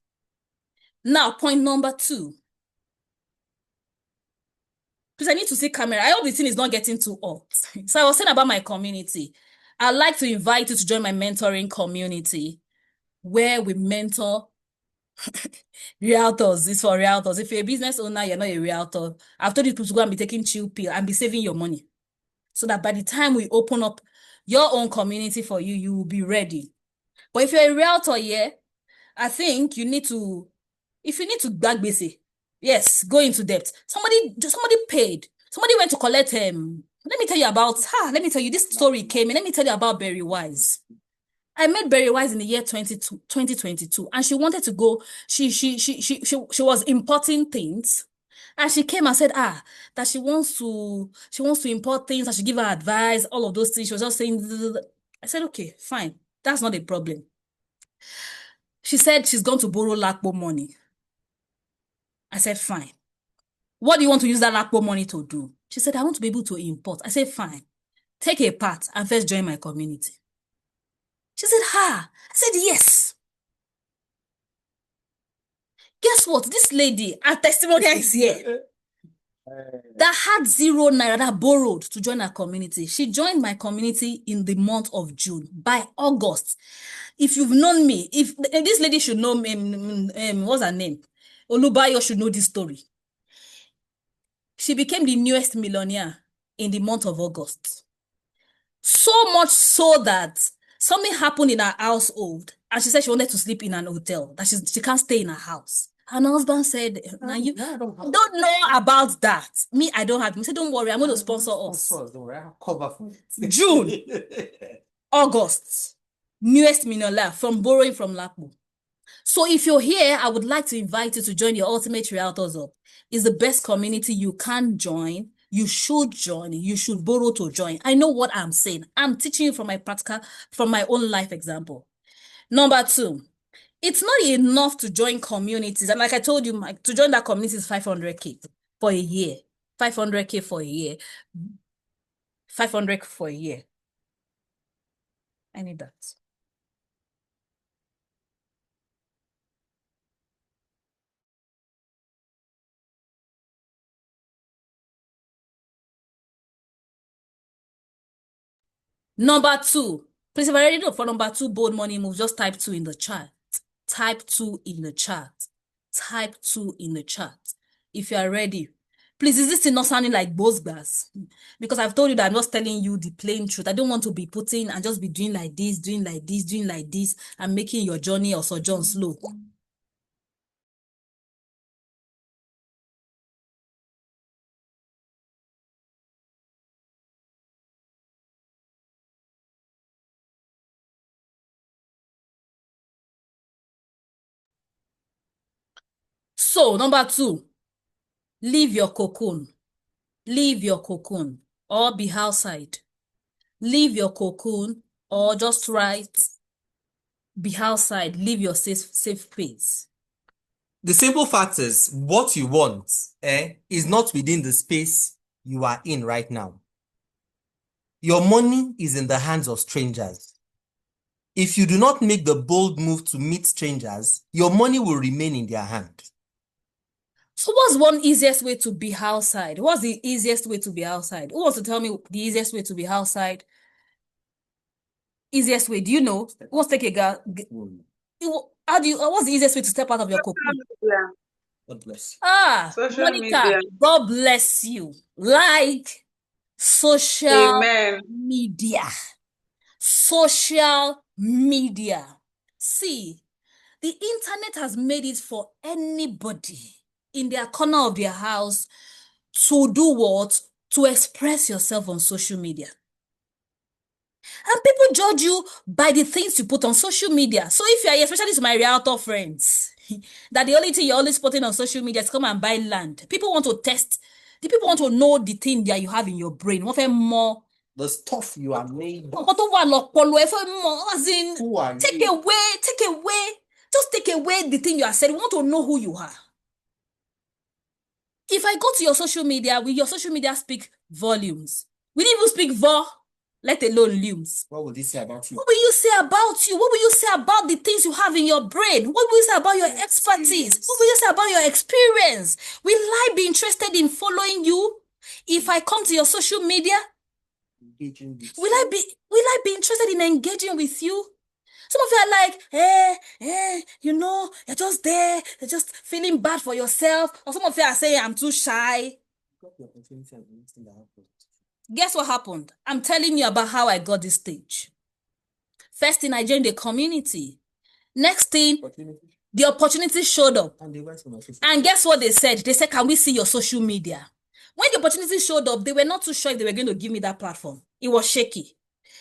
Now, point number 2. Please, I need to see camera. I hope the thing is not getting too hot. So I was saying about my community. I'd like to invite you to join my mentoring community where we mentor realtors. It's for realtors. If you're a business owner, you're not a realtor. I've told you to go and be taking chill pill and be saving your money. So that by the time we open up your own community for you, you will be ready. But if you're a realtor, yeah, I think you need to, if you need to bag busy, yes, go into debt. Somebody paid. Somebody went to collect let me tell you about let me tell you this story came in. Let me tell you about Berry Wise. I met Berry Wise in the year 2022, and she wanted to go. She was importing things, and she came and said that she wants to import things. I should give her advice, all of those things. She was just saying. I said, okay, fine, that's not a problem. She said she's going to borrow LACPO money. I said, fine. What do you want to use that LACPO money to do? She said, I want to be able to import. I said, fine. Take a part and first join my community. She said, I said, yes. Guess what? This lady, her testimonial is here. That had 0 naira, that borrowed to join her community. She joined my community in the month of June. By August, if you've known me, if this lady should know what's her name? Olubayo should know this story. She became the newest millionaire in the month of August. So much so that something happened in her household, and she said she wanted to sleep in an hotel, that she can't stay in her house. And her husband said, now you don't know about that. Me, I don't have. He said, don't worry, I'm going to sponsor us. Don't worry, I'll cover for it. June, August, newest millionaire from borrowing from LACPO. So if you're here, I would like to invite you to join the Ultimate Realtors Hub. It's the best community you can join. You should join. You should borrow to join. I know what I'm saying. I'm teaching you from my own life example. Number 2, it's not enough to join communities. And like I told you, to join that community is 500K for a year. 500K for a year. 500 for a year. I need that. Number 2, please, if I already know for number 2 bold money move, just type 2 in the chat. Type 2 in the chat. Type 2 in the chat. If you are ready. Please, is this not sounding like Bozbas? Because I've told you that I'm just telling you the plain truth. I don't want to be putting and just be doing like this, doing like this, doing like this, and making your journey or sojourn slow. So, number 2, leave your cocoon. Leave your cocoon or be outside. Leave your cocoon or just write, be outside. Leave your safe place. The simple fact is, what you want is not within the space you are in right now. Your money is in the hands of strangers. If you do not make the bold move to meet strangers, your money will remain in their hand. So what's one easiest way to be outside? What's the easiest way to be outside? Who wants to tell me the easiest way to be outside? Easiest way, do you know? Who wants to take a guess? What's the easiest way to step out of your cocoon? God bless you. Social Monica, media. God bless you. Like social Amen. media. Social media. See, the internet has made it for anybody in their corner of their house to do what? To express yourself on social media. And people judge you by the things you put on social media. So if you are, especially to my realtor friends, that the only thing you're always putting on social media is come and buy land. People want to test. The people want to know the thing that you have in your brain. What more? The stuff you are made of. As in, take away. Just take away the thing you are saying. We want to know who you are. If I go to your social media, will your social media speak volumes? We didn't even speak let alone looms. What would he say about you? What will you say about you? What will you say about the things you have in your brain? What will you say about your expertise? What will you say about your experience? Will I be interested in following you if I come to your social media? Engaging with Will I be interested in engaging with you? Some of you are like, you're just there, you're just feeling bad for yourself. Or some of you are saying, I'm too shy. you got the opportunity and the next thing that happened. Guess what happened? I'm telling you about how I got this stage. First thing, I joined the community. Next thing, the opportunity showed up. And they went to my Facebook. And guess what they said? They said, can we see your social media? When the opportunity showed up, they were not too sure if they were going to give me that platform. It was shaky.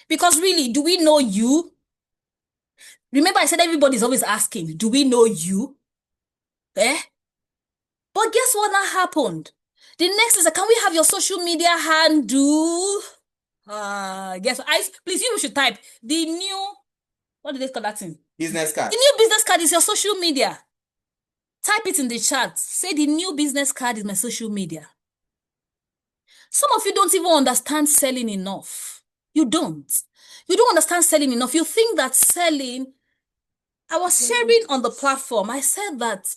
Because really, do we know you? Remember, I said everybody's always asking, do we know you? But guess what now happened? The next is, can we have your social media handle? Guess what? Please, you should type the new, what do they call that thing? Business card. The new business card is your social media. Type it in the chat. Say the new business card is my social media. Some of you don't even understand selling enough. You don't. You don't understand selling enough. You think that selling, I was sharing on the platform, I said that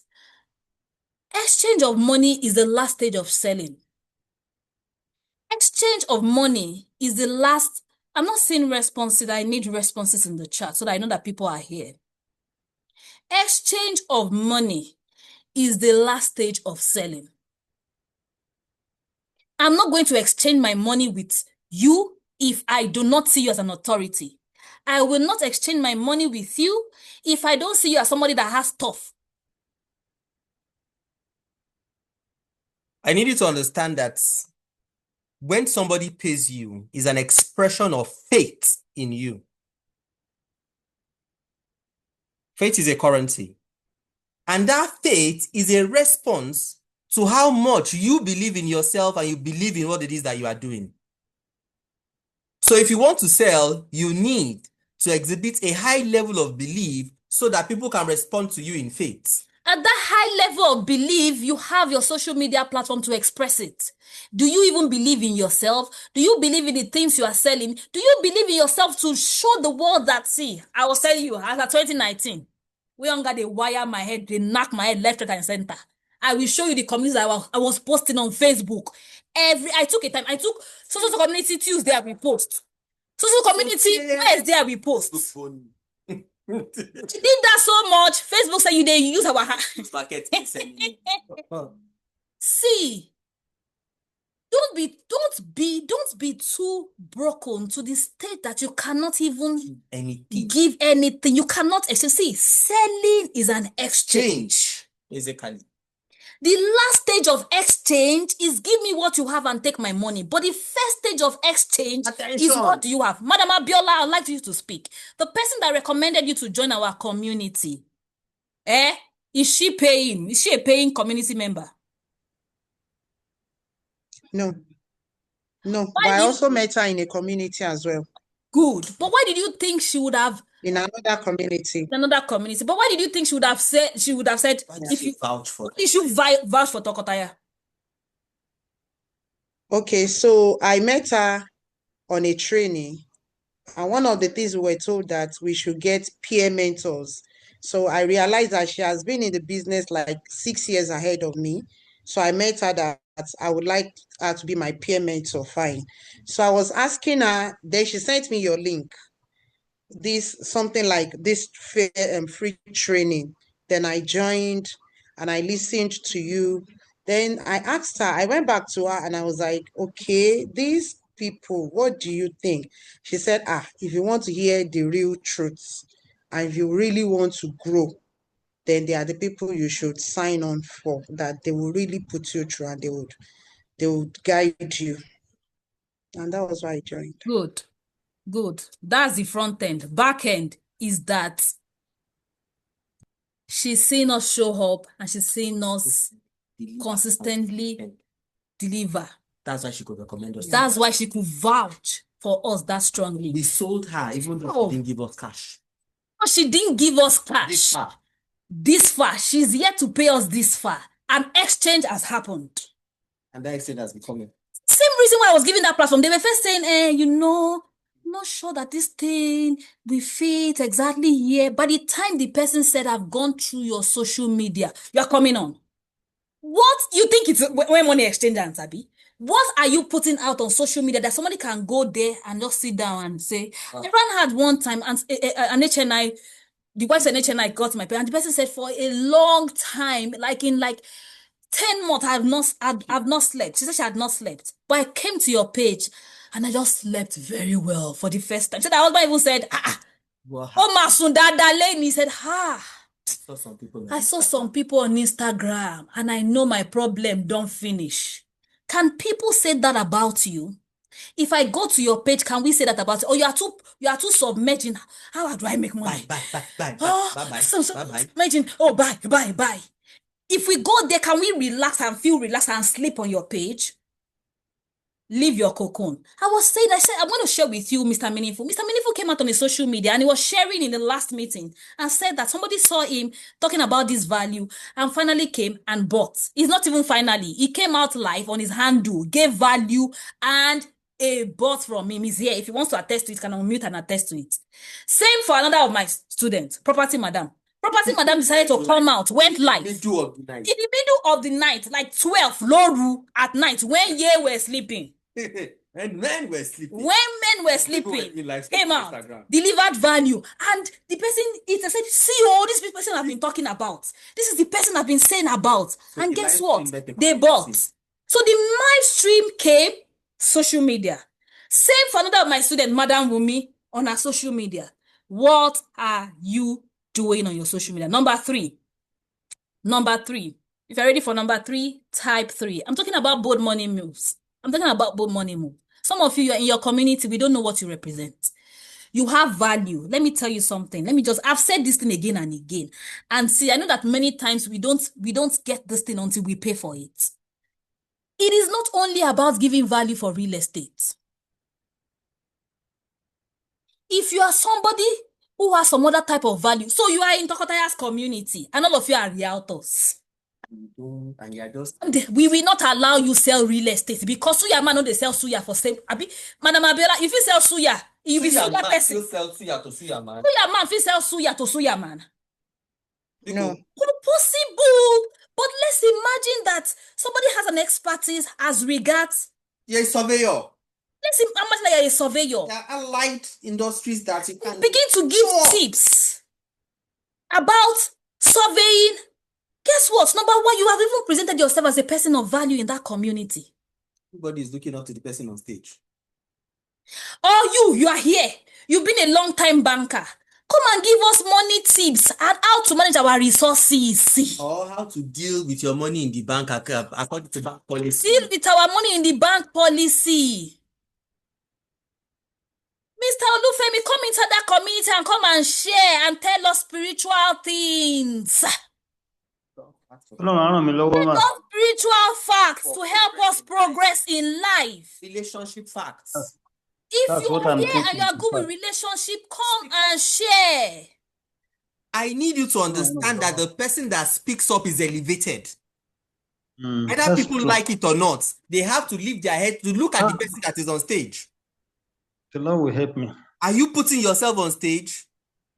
exchange of money is the last stage of selling. Exchange of money is the last. I'm not seeing responses. I need responses in the chat so that I know that people are here. Exchange of money is the last stage of selling. I'm not going to exchange my money with you if I do not see you as an authority. I will not exchange my money with you if I don't see you as somebody that has stuff. I need you to understand that when somebody pays you is an expression of faith in you. Faith is a currency. And that faith is a response to how much you believe in yourself and you believe in what it is that you are doing. So if you want to sell, you need to exhibit a high level of belief so that people can respond to you in faith. At that high level of belief, you have your social media platform to express it. Do you even believe in yourself? Do you believe in the things you are selling? Do you believe in yourself to show the world that, see, I was telling you, as of 2019, we don't got they wire my head, they knock my head left, right, and center. I will show you the communities I was posting on Facebook. I took social community Tuesday, I will post. Social community Wednesday, I will post. You did that so much. Facebook said you didn't use our See, don't be too broken to the state that you cannot even give anything. You cannot exchange. See, selling is an exchange. Basically. The last stage of exchange is give me what you have and take my money. But the first stage of exchange is what do you have? Madam Abiola, I'd like you to speak. The person that recommended you to join our community, is she paying? Is she a paying community member? No. But I also met her in a community as well. Good. But why did you think she would have in another community? But why did you think she would have said if you vouch for vouch for Tokotaya? Okay, so I met her on a training, and one of the things we were told that we should get peer mentors. So I realized that she has been in the business like 6 years ahead of me. So I met her that I would like her to be my peer mentor. Fine. So I was asking her, then she sent me your link. Something like this free training. Then I joined and I listened to you. Then I asked her, I went back to her and I was like, okay, these people, what do you think? She said, if you want to hear the real truths and if you really want to grow, then they are the people you should sign on for, that they will really put you through and they would guide you. And that was why I joined. Good. That's the front end. Back end is that she's seen us show up and she's seen us consistently deliver. That's why she could recommend us. That's why she could vouch for us that strongly. We sold her even though she didn't give us cash. No, she didn't give us cash. This far. She's yet to pay us this far. An exchange has happened. And that exchange has been coming. Same reason why I was giving that platform. They were first saying, not sure that this thing will fit exactly here. By the time the person said, I've gone through your social media, you are coming on. What you think it's when money exchange and Sabi? What are you putting out on social media that somebody can go there and just sit down and say, I ran had one time and an HNI, the wife said HNI got my pay, and the person said for a long time, like in 10 months, I've not slept. She said she had not slept. But I came to your page and I just slept very well for the first time. So that husband even said, oh Masundada Lane. He said, I saw some people on Instagram and I know my problem don't finish. Can people say that about you? If I go to your page, can we say that about you? Oh, you are too submerging. How do I make money? Bye. Imagine, oh, bye. If we go there, can we relax and feel relaxed and sleep on your page? Leave your cocoon. I said, I'm going to share with you, Mr. Meaningful. Mr. Meaningful came out on his social media and he was sharing in the last meeting and said that somebody saw him talking about this value and finally came and bought. It's not even finally. He came out live on his handle, gave value and a bought from him. He's here. If he wants to attest to it, can unmute and attest to it. Same for another of my students, Property Madam. Property Madam decided to come out, went live. In the middle of the night, like 12, Loru at night, when ye were sleeping. And men were sleeping. When men were sleeping, came out, delivered value. And the person, it said, see all this person I've been talking about. This is the person I've been saying about. So and guess what? They bought. So the live stream came, social media. Same for another of my students, Madam Wumi, on her social media. What are you doing on your social media? Number three. If you're ready for number 3, type 3. I'm talking about bold money moves. Some of you are in your community, we don't know what you represent. You have value. Let me tell you something. I've said this thing again and again. And see, I know that many times we don't get this thing until we pay for it. It is not only about giving value for real estate. If you are somebody who has some other type of value, so you are in Tokotaya's community, and all of you are realtors. And you're just... We will not allow you sell real estate because Suya man, no, they sell Suya for same. Madam Abiola, if you sell Suya, you be Suya person. You sell Suya to Suya man. Suya man, if you sell Suya to Suya man. No. Possible. But let's imagine that somebody has an expertise as regards. You're a surveyor. Let's imagine that you're a surveyor. There are allied industries that you can begin to give tips about surveying. Guess what? Number one, you have even presented yourself as a person of value in that community. Everybody is looking up to the person on stage. Oh, you are here. You've been a long-time banker. Come and give us money tips and how to manage our resources. Or how to deal with your money in the bank according to bank policy. Deal with our money in the bank policy. Mr. Olufemi, come into that community and come and share and tell us spiritual things. Spiritual facts to help us progress in life. Relationship facts. If you are here and you are good with relationship, come and share. I need you to understand that the person that speaks up is elevated. Whether people like it or not, they have to lift their head to look at the person that is on stage. The Lord will help me. Are you putting yourself on stage?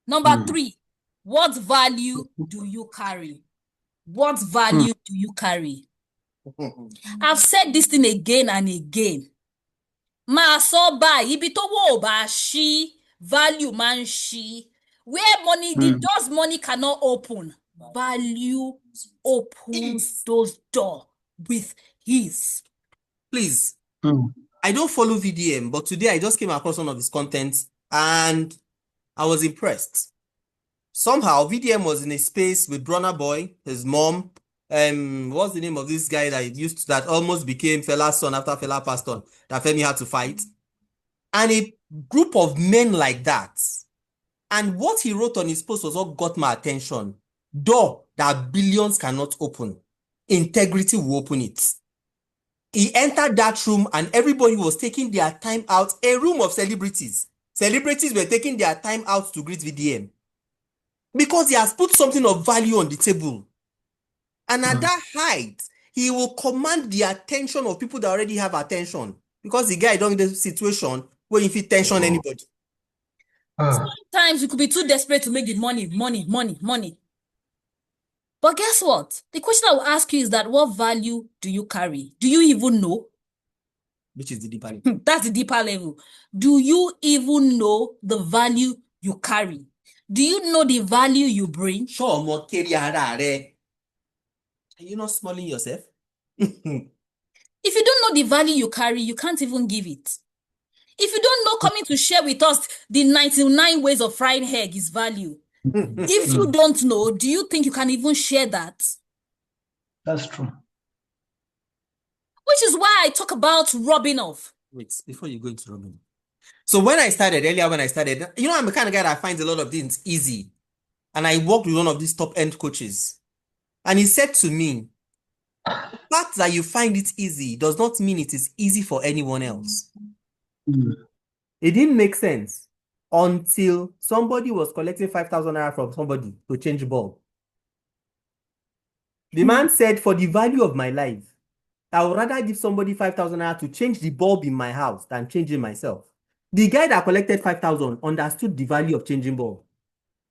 Number 3, what value do you carry? What value do you carry? I've said this thing again and again. Ma so ba ibi to wo ba shi value man shi where money the doors money cannot open, value opens those doors with ease. Please, I don't follow VDM, but today I just came across one of his contents and I was impressed. Somehow VDM was in a space with Bronner Boy, his mom. What's the name of this guy that almost became Fela's son after Fela passed on, that Femi had to fight? And a group of men like that. And what he wrote on his post was what got my attention. Door that billions cannot open. Integrity will open it. He entered that room and everybody was taking their time out. A room of celebrities. Celebrities were taking their time out to greet VDM. Because he has put something of value on the table. And at that height, he will command the attention of people that already have attention. Because the guy don't get the situation, Where if you tension anybody. Sometimes you could be too desperate to make the money. But guess what? The question I will ask you is that what value do you carry? Do you even know? Which is the deeper level. That's the deeper level. Do you even know the value you carry? Do you know the value you bring? Sure, more carry ara re. Are you not smalling yourself? If you don't know the value you carry, you can't even give it. If you don't know coming to share with us the 99 ways of frying egg is value, if you don't know, do you think you can even share that? That's true. Which is why I talk about rubbing off. Wait, before you go into rubbing. So when I started, you know, I'm the kind of guy that finds a lot of things easy. And I worked with one of these top-end coaches. And he said to me, the fact that you find it easy does not mean it is easy for anyone else. It didn't make sense until somebody was collecting 5,000 naira from somebody to change bulb. The man said, for the value of my life, I would rather give somebody 5,000 naira to change the bulb in my house than changing myself. The guy that collected 5,000 understood the value of changing bulb.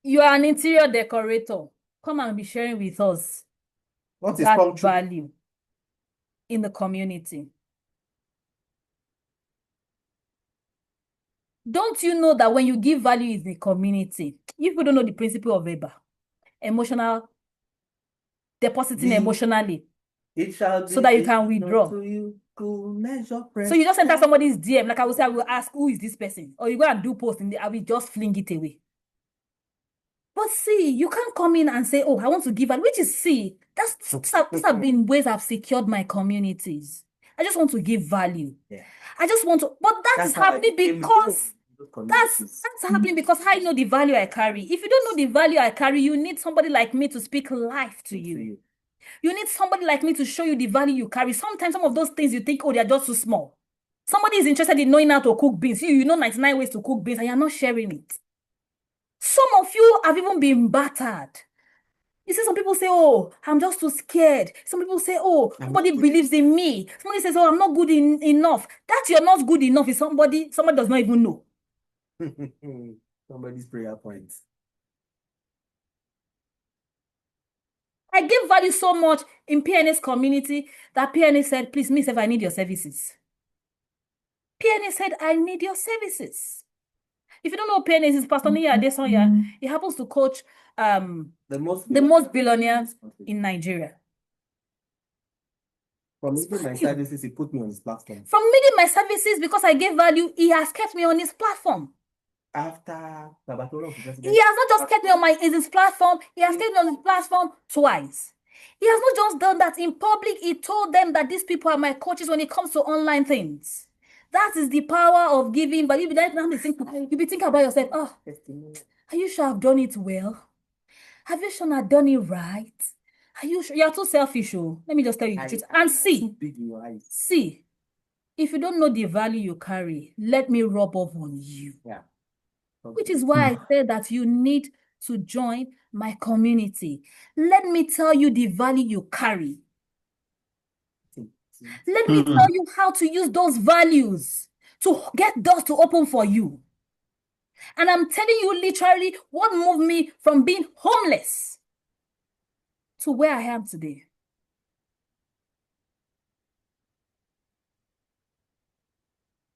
You are an interior decorator. Come and be sharing with us What is that punctual? value in the community. Don't you know that when you give value in the community, you people don't know the principle of Weber, emotional, depositing emotionally, It shall so that you can withdraw. So you could measure So you just enter somebody's DM, like I will say, I will ask, who is this person? Or you go and do post, and I will just fling it away. But see, you can't come in and say, oh, I want to give, and which is, see, these have been ways I've secured my communities. I just want to give value. Yeah. I just want to, but that's happening because that's happening because I know the value I carry. If you don't know the value I carry, you need somebody like me to speak life to you. You need somebody like me to show you the value you carry. Sometimes some of those things you think, oh, they're just too small. Somebody is interested in knowing how to cook beans. You know 99 ways to cook beans, and you're not sharing it. Some of you have even been battered. You see, some people say, oh, I'm just too scared. Some people say, oh, nobody believes in me. Somebody says, oh, I'm not good enough. That you're not good enough is somebody does not even know. Somebody's prayer point. I give value so much in PNS community that PNS said, please, miss, if I need your services. PNS said, I need your services. If you don't know PNS, it's Pastor Niya Adesanya. He happens to coach the most billionaires in Nigeria. From meeting my services, he put me on his platform. From meeting my services, because I gave value, he has kept me on his platform. After Babatoro, he has not just kept me on his platform, he has kept me on his platform twice. He has not just done that in public, he told them that these people are my coaches when it comes to online things. That is the power of giving, but you'll be thinking about yourself, oh, are you sure I've done it well? Have you sure I've done it right? Are you sure? You're too selfish, oh. Let me just tell you the truth. And see, if you don't know the value you carry, let me rub off on you. Yeah. Which is why I said that you need to join my community. Let me tell you the value you carry. Let me tell you how to use those values to get doors to open for you. And I'm telling you literally what moved me from being homeless to where I am today.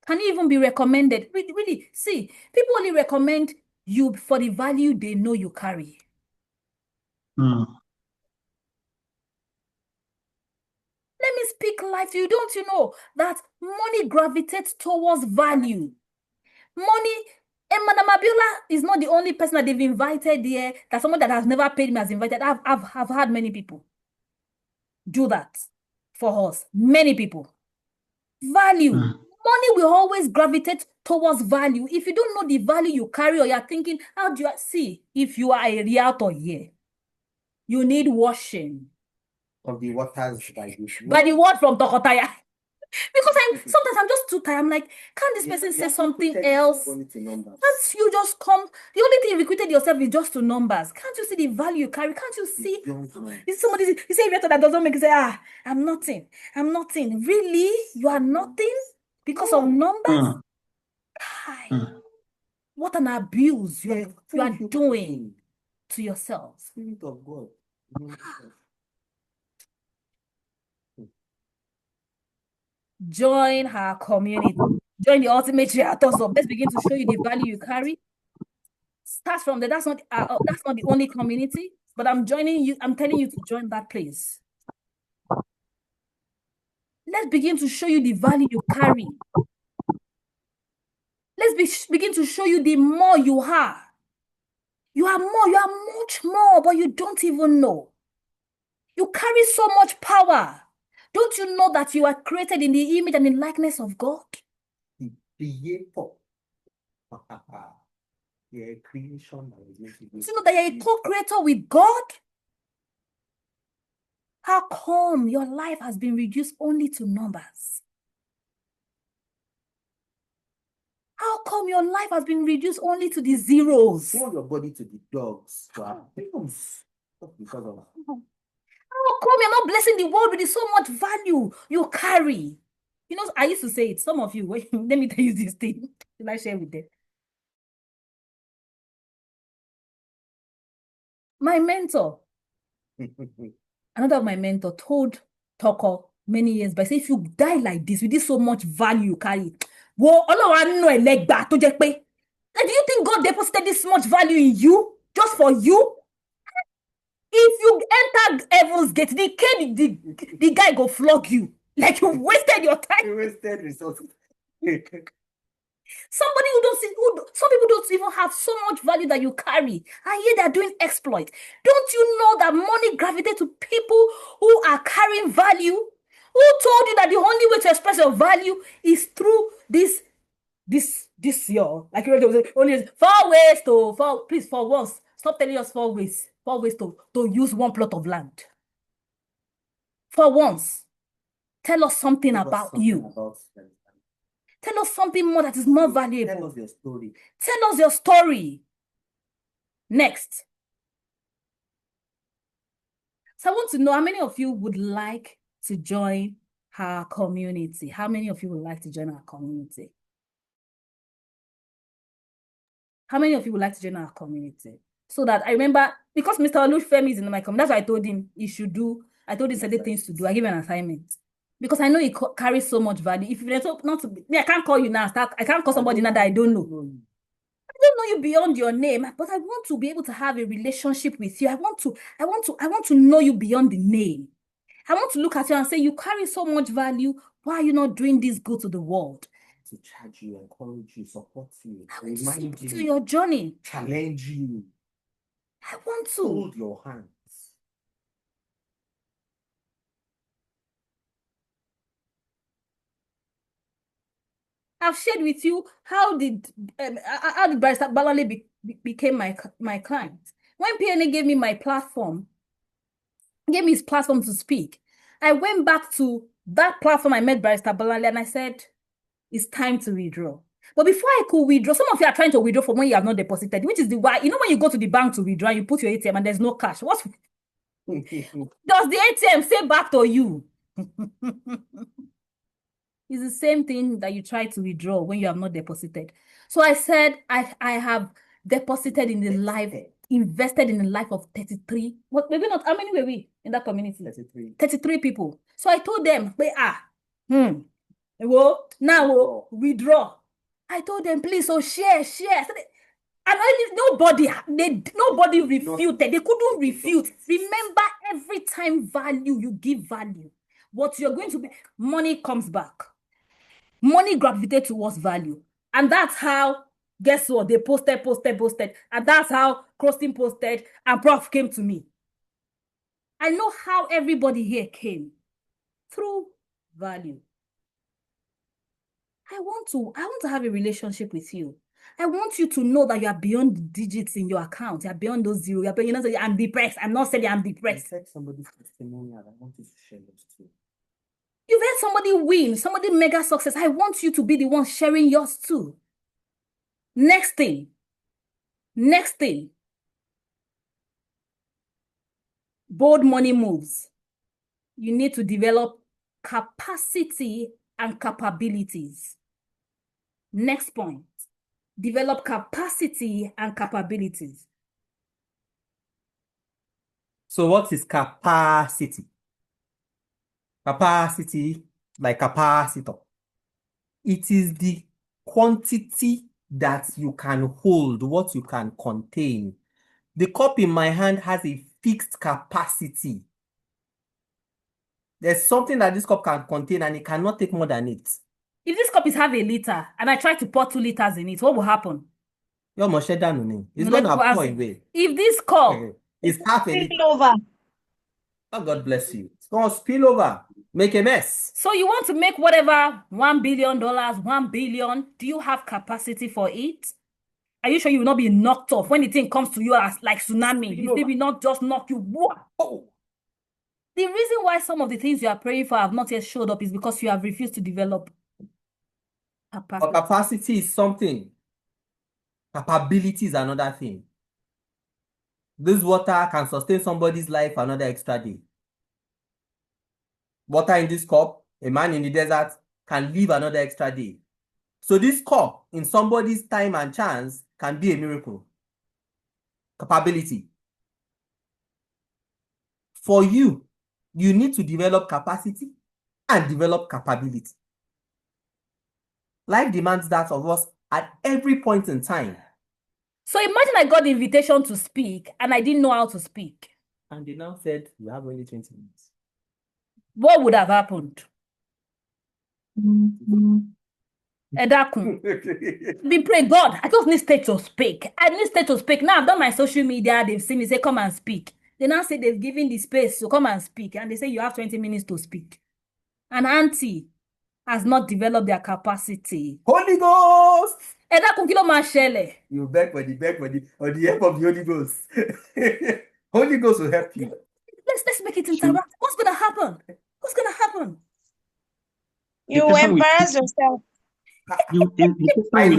Can you even be recommended? Really, see, people only recommend you for the value they know you carry. Let me speak life to you. Don't you know that money gravitates towards value? Money, and Madam Abiola is not the only person that they've invited here, that someone that has never paid me has invited. I've had many people do that for us. Many people. Value. Money will always gravitate towards value. If you don't know the value you carry, or you're thinking, how do you see? If you are a realtor here, you need washing. Of the waters by the word from Tokotaya. Because sometimes I'm just too tired. I'm like, can't this person say something else? Can't you just come? The only thing you recruited yourself is just to numbers. Can't you see the value you carry? Can't you see? Is somebody, you say a realtor that doesn't make you say, I'm nothing. I'm nothing. Really? You are nothing because of numbers? Kai, what an abuse you are doing to yourself. Spirit of God. Join our community. Join the ultimate creators of. Let's begin to show you the value you carry. Start from there. That's not the only community, but I'm joining you. I'm telling you to join that place. Let's begin to show you the value you carry. Let's begin to show you the more you are. You are more, you are much more, but you don't even know. You carry so much power. Don't you know that you are created in the image and in likeness of God? Creation. Do you know that you're a co-creator with God? How come your life has been reduced only to numbers? How come your life has been reduced only to the zeros? Throw your body to the dogs. Because of How come you're not blessing the world with so much value you carry? You know, I used to say it. Some of you, wait, let me tell you this thing. Should I share with them? My mentor, another of my mentor told Toko many years back, say, if you die like this, with this so much value you carry, whoa, Ọlọ́run á ná ẹ lẹ́gba tó jẹ́ pé, do you think God deposited this much value in you just for you? If you enter heaven's gate, the guy go flog you. Like you wasted your time. You wasted resources. Somebody some people don't even have so much value that you carry. And yet they're doing exploit. Don't you know that money gravitates to people who are carrying value? Who told you that the only way to express your value is through this your, like you say, only 4 ways to, please, for once, stop telling us 4 ways. 4 ways to use one plot of land. For once, tell us something about you. Tell us something more that is more valuable. Tell us your story. Tell us your story. Next. So I want to know how many of you would like to join our community? How many of you would like to join our community? How many of you would like to join our community? So that I remember, because Mr. Olufemi is in my community, that's why I told him he should do, I told him certain things to do. I gave him an assignment. Because I know he carries so much value. If you're not to be, I can't call you now. I can't call somebody now that I don't know. I don't know you beyond your name, but I want to be able to have a relationship with you. I want to know you beyond the name. I want to look at you and say, you carry so much value. Why are you not doing this good to the world? To charge you, encourage you, support you, I want to remind speak you, to your journey. challenge you. I want to hold your hands. I've shared with you how did Barrister Balale became my client. When PNA gave me my platform, gave me his platform to speak, I went back to that platform. I met Barrister Balale and I said, it's time to withdraw. But before I could withdraw, some of you are trying to withdraw from when you have not deposited, which is the why. You know, when you go to the bank to withdraw, you put your ATM and there's no cash. Does the ATM say back to you? It's the same thing that you try to withdraw when you have not deposited. So I said, I have deposited in the life, invested in the life of 33. Well, maybe not. How many were we in that community? 33 people. So I told them, now withdraw. I told them, please, so share. And nobody refuted. They couldn't refute. Remember, every time value, you give value. What you're going to be, money comes back. Money gravitates towards value. And that's how, guess what? They posted. And that's how Crostin posted and Prof came to me. I know how everybody here came. Through value. I want to have a relationship with you. I want you to know that you are beyond the digits in your account. You are beyond those zeros. You know, I'm depressed. I'm not saying I'm depressed. I said somebody's testimony and I want you to share yours too. You've had somebody win, somebody mega success. I want you to be the one sharing yours too. Next thing. Bold money moves. You need to develop capacity and capabilities. Next point. develop capacity and capabilities? So what is capacity? Capacity, like capacitor. It is the quantity that you can hold, what you can contain. The cup in my hand has a fixed capacity. There's something that this cup can contain and it cannot take more than it. If this cup is half a liter and I try to pour 2 liters in it, what will happen? It's No, gonna let's pour ask- away. If this cup It's half a liter. over. Oh, God bless you. It's gonna spill over, make a mess. So you want to make whatever $1 billion, 1 billion, do you have capacity for it? Are you sure you will not be knocked off when the thing comes to you as like tsunami? The thing will not just knock you. Whoa. The reason why some of the things you are praying for have not yet showed up is because you have refused to develop capacity. But capacity is something. Capability is another thing. This water can sustain somebody's life another extra day. Water in this cup, a man in the desert can live another extra day. So this cup in somebody's time and chance can be a miracle. Capability. For you, you need to develop capacity and develop capability. Life demands that of us at every point in time. So imagine I got the invitation to speak and I didn't know how to speak. And they now said, you have only 20 minutes. What would have happened? Edakun. Be pray, God, I just need stage to speak. I need stage to speak. Now I've done my social media. They've seen me say, come and speak. They now say they've given the space to come and speak. And they say you have 20 minutes to speak. And auntie has not developed their capacity. Holy Ghost! Edakun kilo ma ṣẹlẹ̀. You beg for the help of the Holy Ghost. Holy Ghost will help you. Let's make it interactive. What's gonna happen? What's gonna happen? You will embarrass yourself. I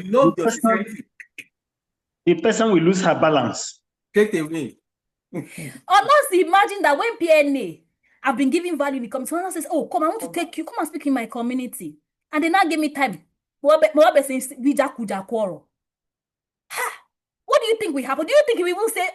love your sincerity. The person will lose her balance. Take it away. Almost imagine that when PNA I've been giving value in the community, someone says, oh, come, I want to take you, come and speak in my community. And they now give me time. What do you think will happen? Do you think we will say,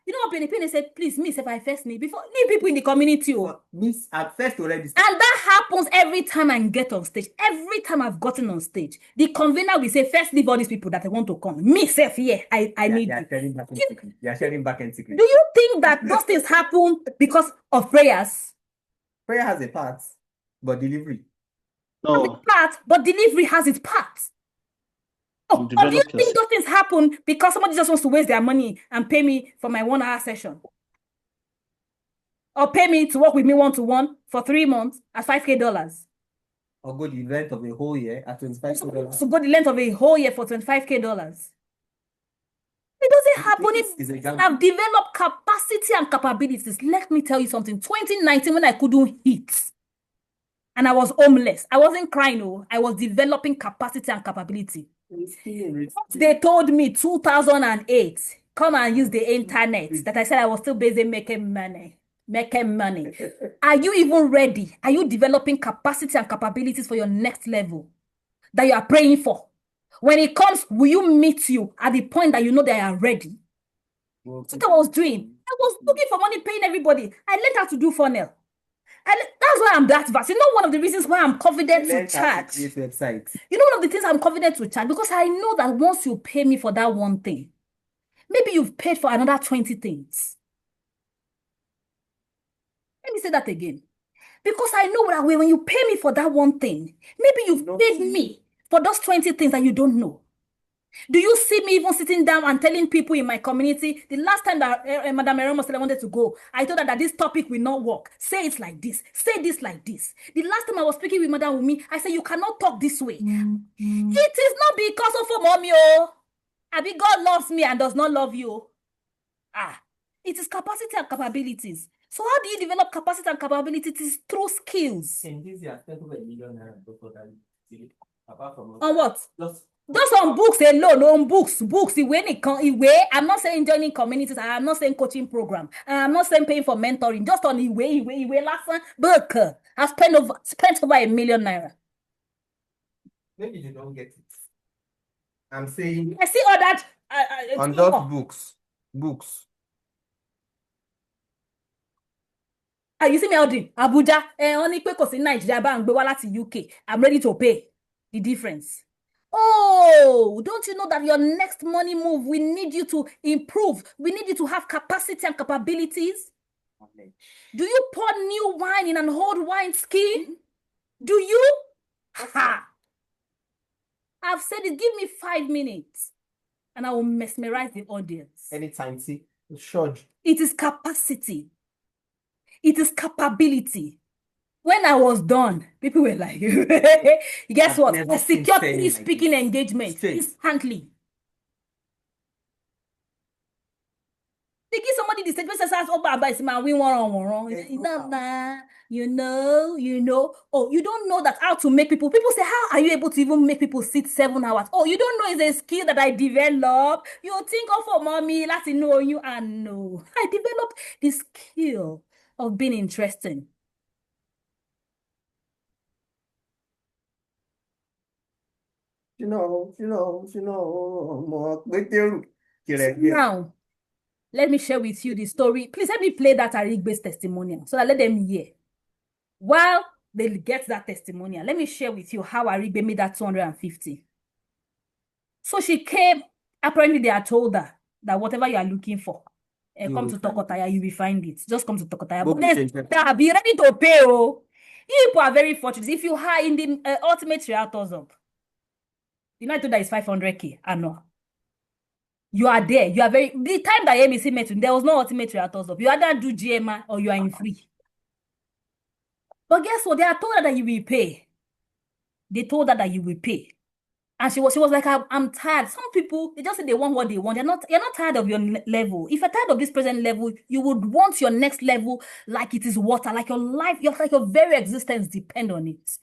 you know what, PNA said, please, miss, if I first need, before, need people in the community. Miss, at first already. And that happens every time I get on stage. Every time I've gotten on stage, the convener will say, first leave all these people that I want to come. Me, self, here, I need you. They are sharing back end secret. Do you think that those things happen because of prayers? Prayer has a part, but delivery. No. But delivery has its part. Oh, or do you think those things happen because somebody just wants to waste their money and pay me for my 1 hour session? Or pay me to work with me one-to-one for 3 months at $5,000? Or go the length of a whole year at $25,000. So go the length of a whole year for $25,000. It doesn't happen if I've developed capacity and capabilities. Let me tell you something. 2019, when I couldn't eat and I was homeless, I wasn't crying, no. I was developing capacity and capability. They told me 2008, come and use the internet, that I said I was still busy making money. Are you even ready? Are you developing capacity and capabilities for your next level that you are praying for? When it comes, will you meet you at the point that you know they are ready? That's what I was doing. I was looking for money, paying everybody. I learned how to do funnel. That's why I'm that vast. You know, one of the reasons why I'm confident to charge. You know, one of the things I'm confident to charge, because I know that once you pay me for that one thing, maybe you've paid for another 20 things. Let me say that again. Because I know that when you pay me for that one thing, maybe you've paid me for those 20 things that you don't know. Do you see me even sitting down and telling people in my community, the last time that Madam Eromo said I wanted to go, I told her that this topic will not work. Say it like this. Say this like this. The last time I was speaking with Madam Wumi, I said, you cannot talk this way. It is not because of mommy. I mean, God loves me and does not love you. It is capacity and capabilities. So how do you develop capacity and capabilities? It is through skills. On what? Just on books alone, on books. I'm not saying joining communities. I'm not saying coaching program. I'm not saying paying for mentoring. Just on Iwe last book. I spent over $1 million. Maybe they don't get it. I'm saying I see all that. on just books. You see me out in Abuja, only pé kò sí Nigeria bá ń gbé wá láti UK. I'm ready to pay the difference. Oh, don't you know that your next money move, we need you to improve. We need you to have capacity and capabilities. Do you pour new wine in an old wine skin? Do you? Ha! I've said it. Give me 5 minutes and I will mesmerize the audience. Anytime, see, sure. It is capacity. It is capability. When I was done, people were like, guess what? I secured 3 speaking engagements instantly. They give somebody the statement says, "Oh, Baba, we want you know. Oh, you don't know that how to make people. People say, how are you able to even make people sit 7 hours? Oh, you don't know it's a skill that I developed. You think of for mommy, let's know you and no. I developed the skill of being interesting. You know. Now, let me share with you the story. Please let me play that Arigbe's testimonial so that let them hear. While they get that testimonial, let me share with you how Arigbe made that 250. So she came, apparently they had told her that whatever you are looking for, come to Tokotaya, you will find it. Just come to Tokotaya. But be ready to pay. Oh, you people are very fortunate. If you are in the Ultimate Realtors Hub, you know, I told that is 500K annual. You are there. You are very. The time that MEC met, there was no Ultimate Realtors Hub. You either do GMI or you are in free. But guess what? They are told her that you will pay. They told her that you will pay. And she was like, I'm tired. Some people, they just say they want what they want. You're not tired of your level. If you're tired of this present level, you would want your next level like it is water, like your life, like your very existence depend on it.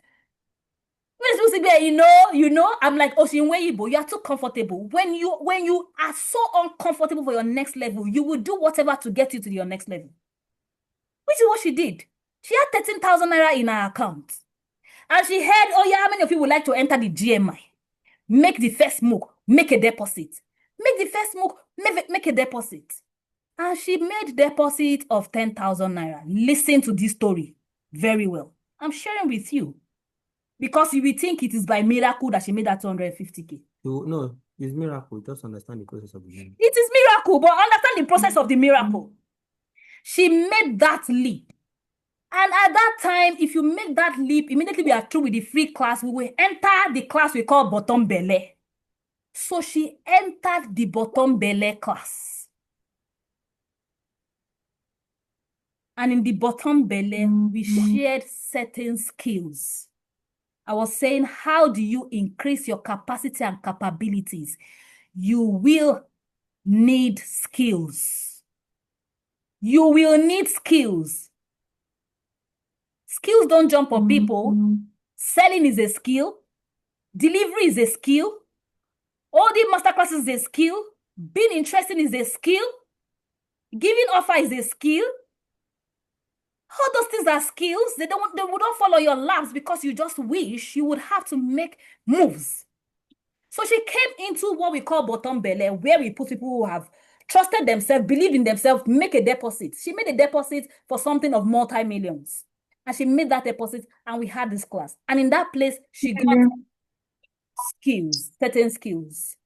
You know, I'm like, Oshinweibo, you are too comfortable. When you are so uncomfortable for your next level, you will do whatever to get you to your next level. Which is what she did. She had 13,000 naira in her account. And she heard, oh yeah, how many of you would like to enter the GMI? Make the first move, make a deposit. Make the first move, make a deposit. And she made deposit of 10,000 naira. Listen to this story very well. I'm sharing with you. Because you will think it is by miracle that she made that 250K. No, it's miracle. Just understand the process of the miracle. It is miracle, but understand the process of the miracle. She made that leap. And at that time, if you make that leap, immediately we are through with the free class, we will enter the class we call Bottom Belly. So she entered the Bottom Belly class. And in the Bottom Belly, we shared certain skills. I was saying, how do you increase your capacity and capabilities? You will need skills. You will need skills. Skills don't jump on people. Selling is a skill. Delivery is a skill. Holding masterclass is a skill. Being interesting is a skill. Giving offer is a skill. All those things are skills. They would not follow your laps because you just wish you would have to make moves. So she came into what we call Bottom Belly, where we put people who have trusted themselves, believe in themselves, make a deposit. She made a deposit for something of multi-millions. And she made that deposit and we had this class. And in that place, she got skills, certain skills.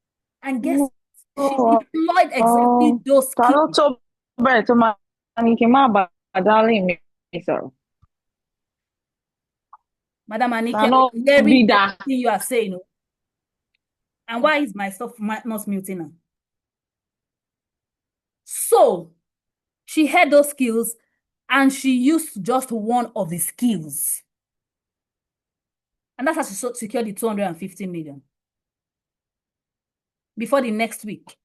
And guess she deployed exactly those skills. Madam Anike, hearing everything you are saying. And why is my stuff not muting now? So, she had those skills and she used just one of the skills. And that's how she secured the 250 million. Before the next week.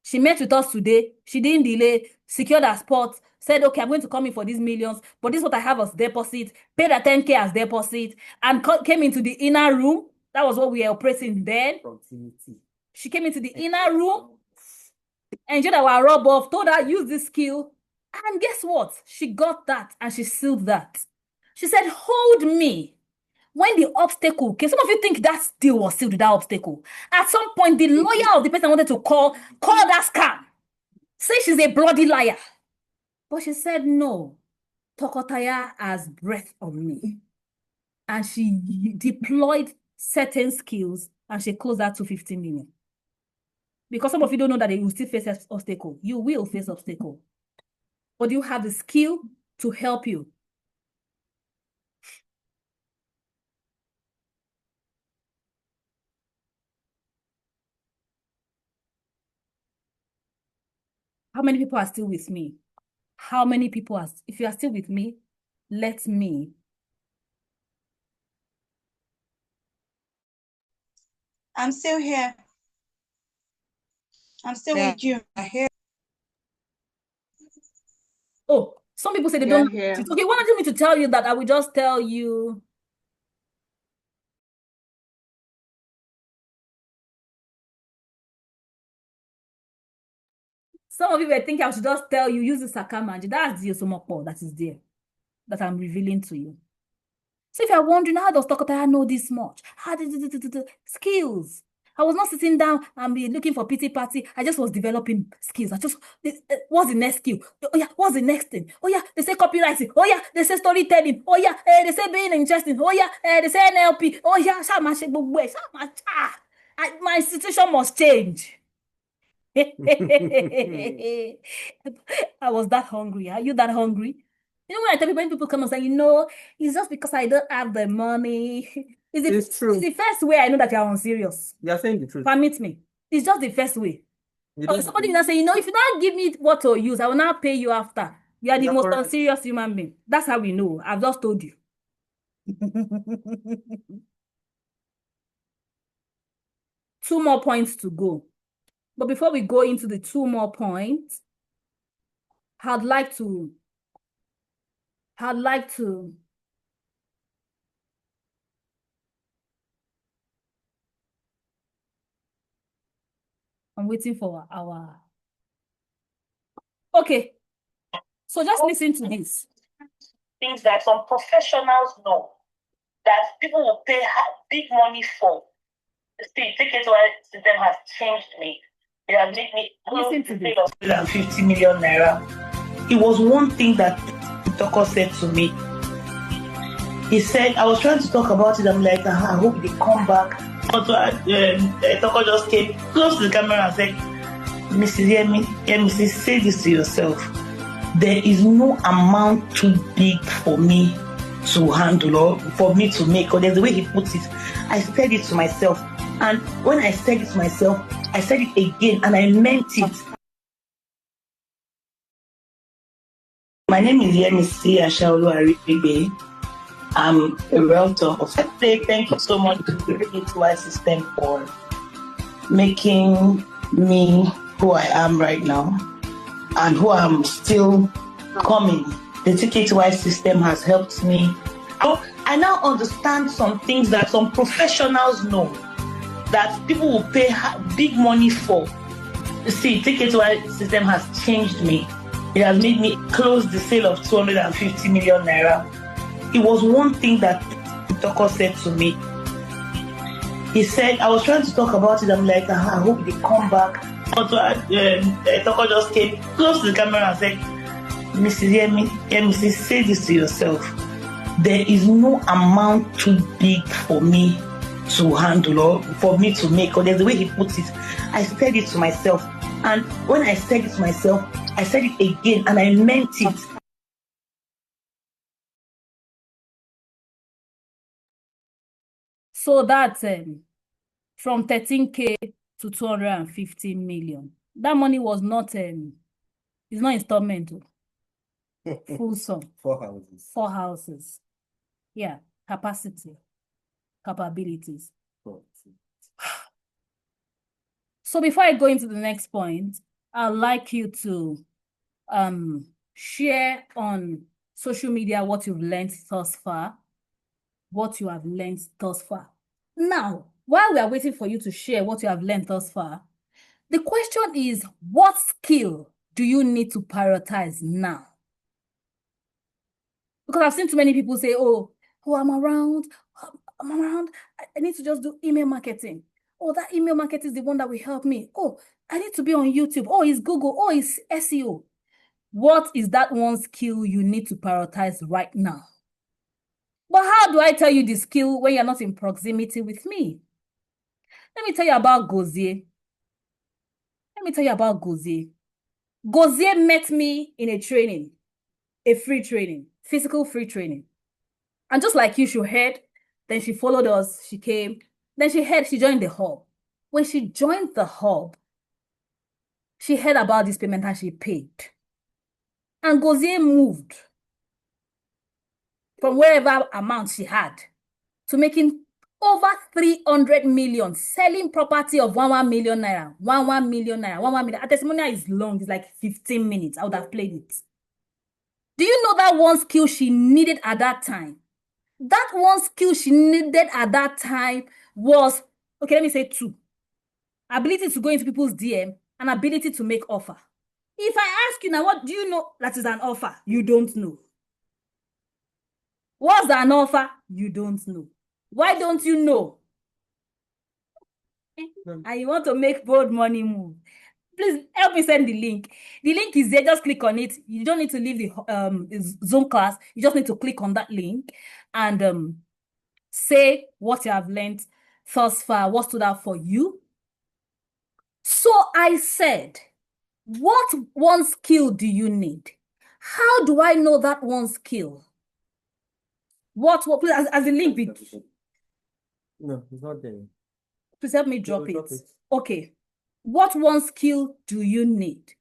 She met with us today. She didn't delay, secured her spot, said, okay, I'm going to come in for these millions, but this is what I have as deposit, paid her 10K as deposit, and came into the inner room. That was what we were operating then. She came into the inner room, enjoyed our rub-off, told her, use this skill. And guess what? She got that and she sealed that. She said, hold me when the obstacle came, some of you think that deal was sealed with that obstacle. At some point, the lawyer of the person wanted to call that scam. Say she's a bloody liar. But she said, no, Tokotaya has breath on me. And she deployed certain skills and she closed that to 50 million. Because some of you don't know that you will still face obstacle. You will face obstacle. But you have the skill to help you. How many people are still with me? How many people are, if you are still with me, let me. I'm still here. I'm still with you. I'm here. Oh, some people say they don't. Okay, why don't you me to tell you that? I will just tell you. Some of you were thinking I should just tell you, use the Sakamanji. That's the Osomoko that is there, that I'm revealing to you. So if you're wondering, how does Tokotaya know this much? How did skills? I was not sitting down and be looking for pity party. I just was developing skills. What's the next skill? Oh yeah, what's the next thing? Oh yeah, they say copywriting. Oh yeah, they say storytelling. Oh yeah, they say being interesting. Oh yeah, they say NLP. Oh yeah, my situation must change. I was that hungry. Are you that hungry? You know, when I tell people, when people come and say, it's just because I don't have the money. It's true. It's the first way I know that you're unserious. You're saying the truth. Permit me. It's just the first way. Somebody will not say, if you don't give me what to use, I will not pay you after. You are the most unserious human being. That's how we know. I've just told you. 2 more points to go. But before we go into the 2 more points, I'd like to I'm waiting for our okay. So just listen to this. Things that some professionals know that people will pay big money for. See, tickets system has changed me. It has made me listen to this. 150 million naira. It was one thing that Toko said to me. He said, I was trying to talk about it. I'm like, I hope they come back. Toko just came close to the camera and said, Mrs. Yemi, say this to yourself. There is no amount too big for me to handle or for me to make. Or there's the way he puts it. I said it to myself. And when I said it to myself, I said it again and I meant it. My name is Yemisi Ashaolu Arifigbe. I'm a realtor. I say thank you so much to the TKTY system for making me who I am right now and who I'm still coming. The TKTY system has helped me. I now understand some things that some professionals know that people will pay big money for. See, TKTY system has changed me. It has made me close the sale of 250 million naira. It was one thing that Toko said to me. He said, I was trying to talk about it. I'm like, I hope they come back. Toko just came close to the camera and said, Mrs. Yemi, say this to yourself. There is no amount too big for me to handle or for me to make. Or there's the way he puts it. I said it to myself. And when I said it to myself, I said it again and I meant it. So that's from 13K to 250 million. That money was not it's not installment. Full sum. 4 houses. 4 houses. Yeah, capacity, capabilities. So before I go into the next point, I'd like you to share on social media what you've learned thus far. What you have learned thus far. Now, while we are waiting for you to share what you have learned thus far, the question is, what skill do you need to prioritize now? Because I've seen too many people say, oh, Oh, I'm around. I'm around. I need to just do email marketing. Oh, that email marketing is the one that will help me. Oh, I need to be on YouTube. Oh, it's Google. Oh, it's SEO. What is that one skill you need to prioritize right now? But how do I tell you the skill when you're not in proximity with me? Let me tell you about Gozier. Gozier met me in a training, a free training, physical free training. And just like you, she heard, then she followed us, she came, then she joined the hub. When she joined the hub, she heard about this payment and she paid. And Gozier moved from wherever amount she had to making over 300 million, selling property of 1 million naira, 1 million naira, 1 million. A testimonial is long, it's like 15 minutes. I would have played it. Do you know that one skill she needed at that time? That one skill she needed at that time was, okay, let me say 2. Ability to go into people's DM and ability to make offer. If I ask you now, what do you know that is an offer? You don't know. What's an offer? You don't know. Why don't you know? And you want to make bold money move. Please help me send the link. The link is there. Just click on it. You don't need to leave the Zoom class. You just need to click on that link and say what you have learned thus far, what stood out for you. So I said, what one skill do you need? How do I know that one skill? What please, as the link be. No, it's not there. Please help me drop it. Okay. What one skill do you need?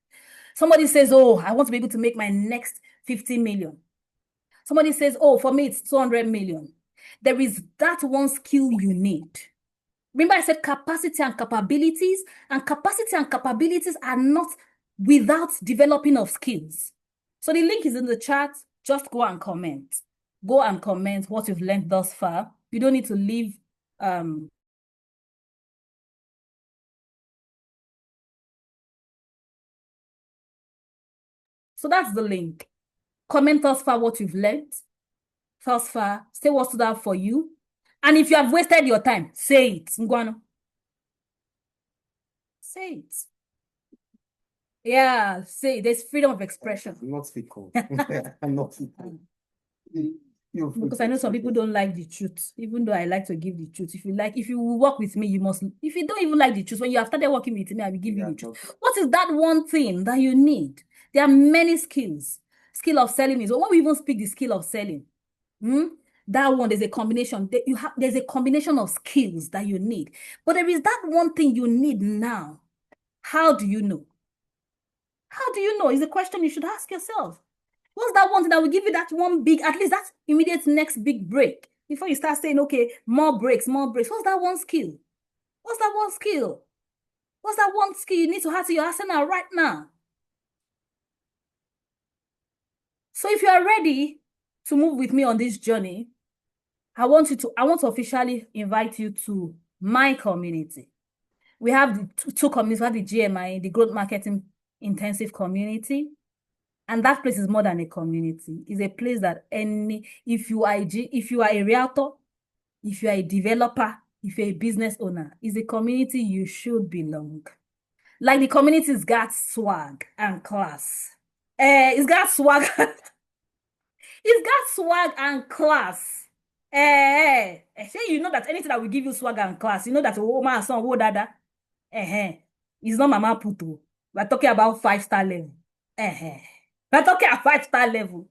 Somebody says, oh, I want to be able to make my next 50 million. Somebody says, oh, for me, it's 200 million. There is that one skill you need. Remember, I said capacity and capabilities, and capacity and capabilities are not without developing of skills. So the link is in the chat. Just go and comment. Go and comment what you've learned thus far. You don't need to leave. So that's the link. Comment thus far what you've learned thus far. Say what stood out for you. And if you have wasted your time, say it. Ngwano. Say it. Yeah, say it. There's freedom of expression. I'm not fickle. I'm not fickle. Because I know some people don't like the truth, even though I like to give the truth. If you will work with me, you must. If you don't even like the truth, when you have started working with me, I will give you the truth. What is that one thing that you need? There are many skills. Skill of selling is, when we even speak the skill of selling, that one, there's a combination. There's a combination of skills that you need. But there is that one thing you need now. How do you know? How do you know? Is a question you should ask yourself. What's that one thing that will give you that one big, at least that immediate next big break? Before you start saying, okay, more breaks, more breaks. What's that one skill? What's that one skill? What's that one skill you need to have to your arsenal right now? So if you are ready to move with me on this journey, I want to officially invite you to my community. We have the two communities. We have the GMI, the Growth Marketing Intensive Community. And that place is more than a community. It's a place that if you are a realtor, if you are a developer, if you're a business owner, it's a community you should belong. Like the community's got swag and class. It's got swag. It's got swag and class. You know that anything that will give you swag and class, you know that my son, dada. It's not Mama Puto. We're talking about 5-star level. We're talking at 5-star level.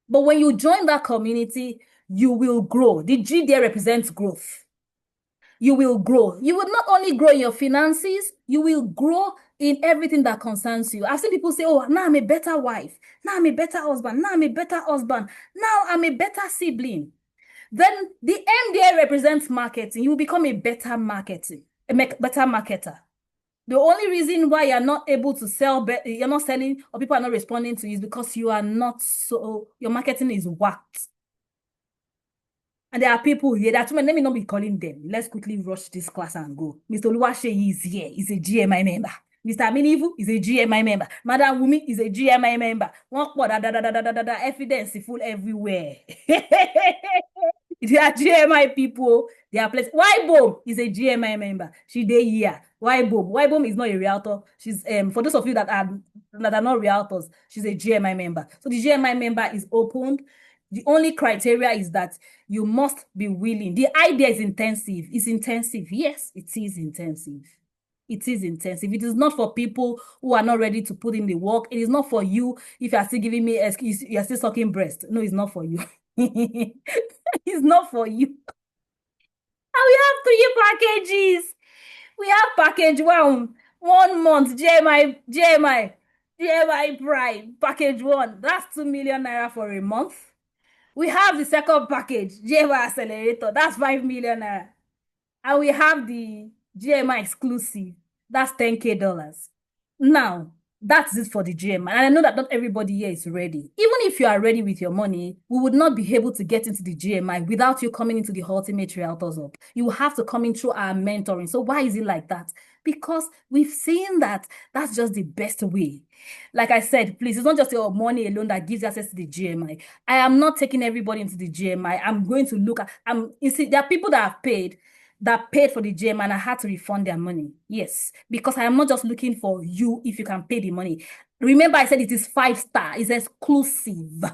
But when you join that community, you will grow. The G there represents growth. You will grow. You will not only grow in your finances, you will grow in everything that concerns you. I've seen people say, oh, now I'm a better wife. Now I'm a better husband. Now I'm a better husband. Now I'm a better sibling. Then the M there represents marketing. You will become a better marketer. The only reason why you're not able to sell, you're not selling, or people are not responding to you is because you are not your marketing is whacked. And there are people here, let me not be calling them. Let's quickly rush this class and go. Mr. Oluwase is here. He's a GMI member. Mr. Aminivu is a GMI member. Madam Wumi is a GMI member. Evidence full everywhere. They are GMI people. They are placed. Wybom is a GMI member. She dey here. Wybom is not a realtor. She's for those of you that are not realtors, she's a GMI member. So the GMI member is opened. The only criteria is that you must be willing. The idea is intensive. It's intensive. Yes, it is intensive. It is intensive. It is not for people who are not ready to put in the work. It is not for you if you are still giving me excuse, you are still sucking breast. No, it's not for you. It's not for you. And we have 3 packages. We have package 1 month, GMI Prime, package 1. That's 2 million naira for a month. We have the second package, GMI Accelerator. That's 5 million naira. And we have the GMI Exclusive. That's $10K. Now, that's it for the GMI. And I know that not everybody here is ready. Even if you are ready with your money, we would not be able to get into the GMI without you coming into the Ultimate Realtors Hub. You will have to come in through our mentoring. So why is it like that? Because we've seen that that's just the best way. Like I said, please, it's not just your money alone that gives you access to the GMI. I am not taking everybody into the GMI. I'm going to look at, you see, there are people that have paid for the GMI and I had to refund their money. Yes, because I am not just looking for you if you can pay the money. Remember, I said it is 5-star. It's exclusive.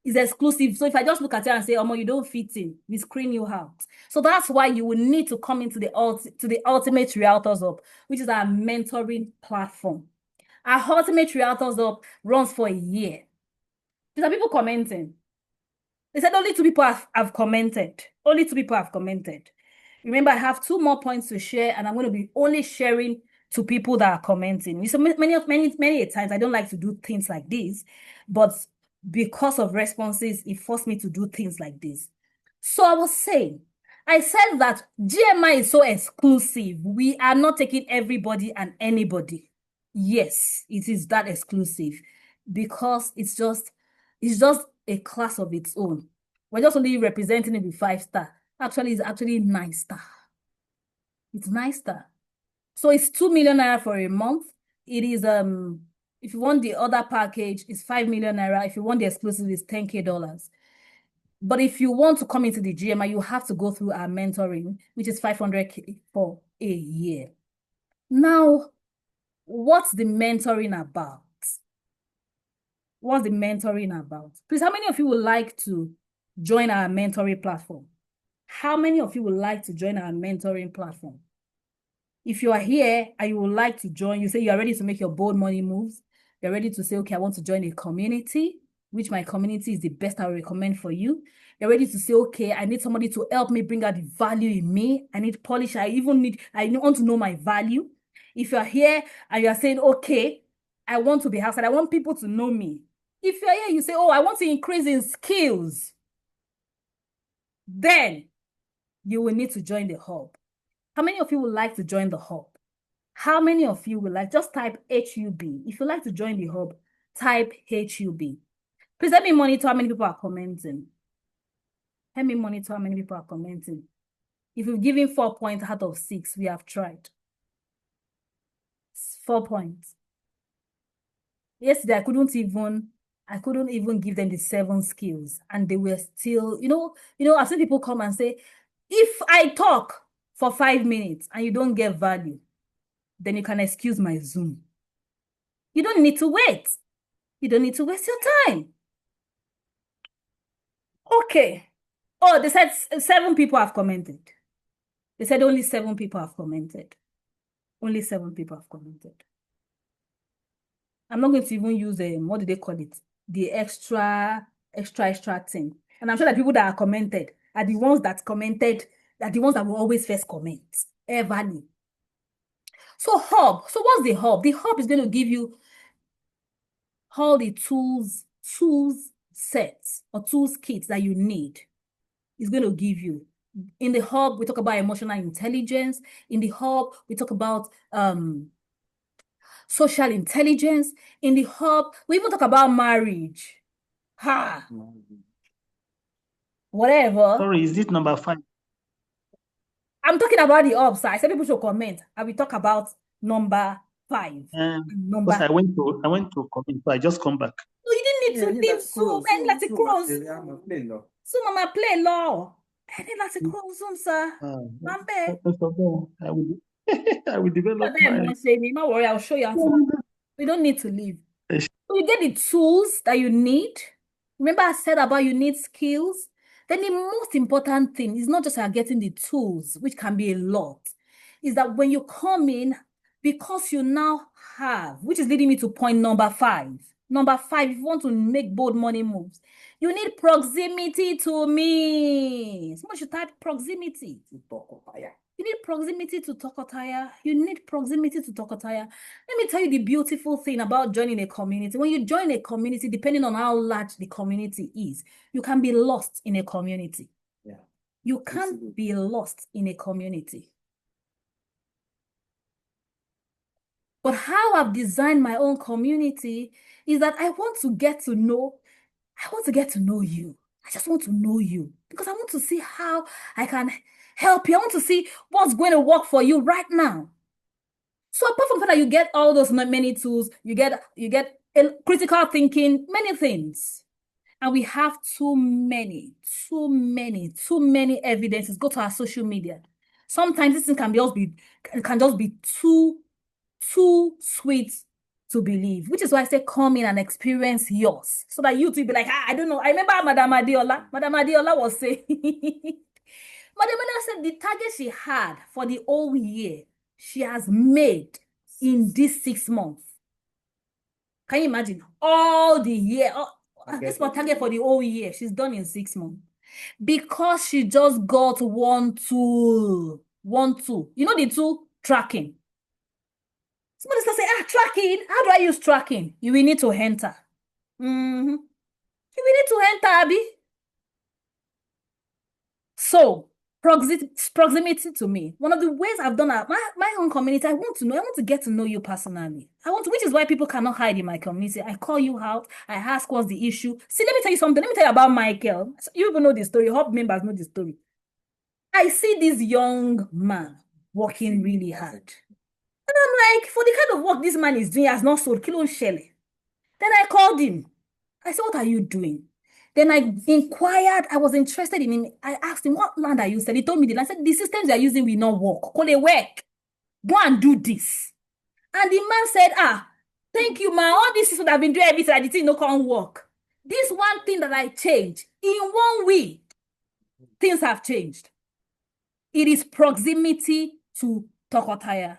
It's exclusive. So if I just look at you and say, Omo, you don't fit in, we screen you out. So that's why you will need to come into the Ultimate Realtors Hub, which is our mentoring platform. Our Ultimate Realtors Hub runs for a year. There are people commenting. They said only 2 people have commented. Only 2 people have commented. Remember, I have 2 more points to share, and I'm going to be only sharing to people that are commenting. So many times I don't like to do things like this, but because of responses, it forced me to do things like this. So I said that GMI is so exclusive. We are not taking everybody and anybody. Yes, it is that exclusive because it's just a class of its own. We're just only representing it with 5-star. Actually, it's actually 9-star. It's 9-star. So it's 2 million naira for a month. It is if you want the other package, it's 5 million naira. If you want the exclusive, it's $10K. But if you want to come into the GMI, you have to go through our mentoring, which is 500K for a year. Now, what's the mentoring about? What's the mentoring about? Please, how many of you would like to join our mentoring platform? How many of you would like to join our mentoring platform? If you are here and you would like to join, you say you are ready to make your bold money moves. You're ready to say, okay, I want to join a community, which my community is the best I will recommend for you. You're ready to say, okay, I need somebody to help me bring out the value in me. I need polish. I want to know my value. If you're here and you're saying, okay, I want to be outside. I want people to know me. If you're here, you say, oh, I want to increase in skills. Then you will need to join the hub. How many of you would like to join the hub? How many of you would like, just type HUB. If you like to join the hub, type HUB. Please let me monitor how many people are commenting. Let me monitor how many people are commenting. If you've given 4 points out of 6, we have tried. 4 points. Yesterday, I couldn't even give them the 7 skills, and they were still, I've seen people come and say, if I talk for 5 minutes and you don't get value, then you can excuse my Zoom. You don't need to wait. You don't need to waste your time. Okay. Oh, they said 7 people have commented. They said only 7 people have commented. Only 7 people have commented. I'm not going to even use what do they call it? The extra thing. And I'm sure that people that are commented are the ones that commented, are the ones that will always first comment. Everly. So hub. So what's the hub? The hub is going to give you all the tools sets or tools kits that you need. It's going to give you. In the hub, we talk about emotional intelligence. In the hub, we talk about social intelligence. In the hub, we even talk about marriage. Whatever. Sorry, is this number 5? I'm talking about the hub, sir. I said people should comment. And we talk about number 5. Because Number. I went to comment, so I just come back. No, you didn't need to leave Zoom. I need to close. So Mama play law. I need to close Zoom, sir. Mambe. I will I will develop my. Don't worry, I'll show you how to. We don't need to leave. So you get the tools that you need. Remember I said about you need skills? Then the most important thing is not just getting the tools, which can be a lot, is that when you come in, because you now have, which is leading me to point number 5. Number 5, if you want to make bold money moves, you need proximity to me. Someone should type proximity to Tokotaya. You need proximity to Tokotaya. You need proximity to Tokotaya. Let me tell you the beautiful thing about joining a community. When you join a community, depending on how large the community is, you can be lost in a community. Yeah. You can't be lost in a community. But how I've designed my own community is that I want to get to know you. I just want to know you because I want to see how I can help you. I want to see what's going to work for you right now. So apart from the fact that you get all those many tools, you get critical thinking, many things. And we have too many evidences. Go to our social media. Sometimes this thing can just be too sweet to believe, which is why I say come in and experience yours, so that you too be like, I don't know. I remember Madam Adiola was saying, Madam Adiola said the target she had for the whole year, she has made in this 6 months. Can you imagine? All the year, this was target for the whole year. She's done in 6 months. Because she just got one tool. You know the tool? Tracking. Somebody's going to say, tracking. How do I use tracking? You will need to enter. You will need to enter, Abby. So, proximity to me. One of the ways I've done my own community, I want to get to know you personally. Which is why people cannot hide in my community. I call you out. I ask what's the issue. See, let me tell you something. Let me tell you about Michael. You even know the story. Hub members know the story. I see this young man working really hard. And I'm like, for the kind of work this man is doing, he has not sold Kilo Shelley. Then I called him. I said, what are you doing? Then I inquired. I was interested in him. I asked him, what land are you selling? He told me the land. I said, the systems you are using will not work. Call it work. Go and do this. And the man said, thank you, man. All this is what I've been doing everything. The thing no can't work. This one thing that I changed, in 1 week, things have changed. It is proximity to Tokotaya.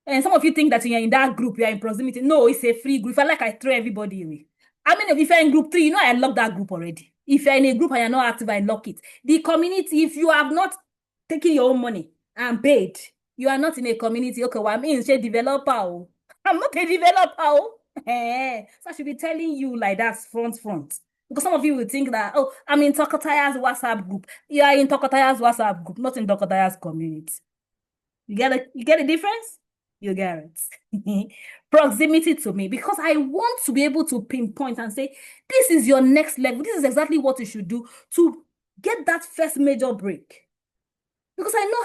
And some of you think that when you're in that group, you are in proximity. No, it's a free group. If I like, I throw everybody away. I mean, if you're in group 3, you know I lock that group already. If you're in a group and you're not active, I lock it. The community, if you have not taken your own money and paid, you are not in a community. Okay, well, I'm in a developer. I'm not a developer. So I should be telling you like that front. Because some of you will think that, I'm in Tokotaya's WhatsApp group. You are in Tokotaya's WhatsApp group, not in Tokotaya's community. You get the difference? You get it. Proximity to me, because I want to be able to pinpoint and say, this is your next level. This is exactly what you should do to get that first major break. Because I know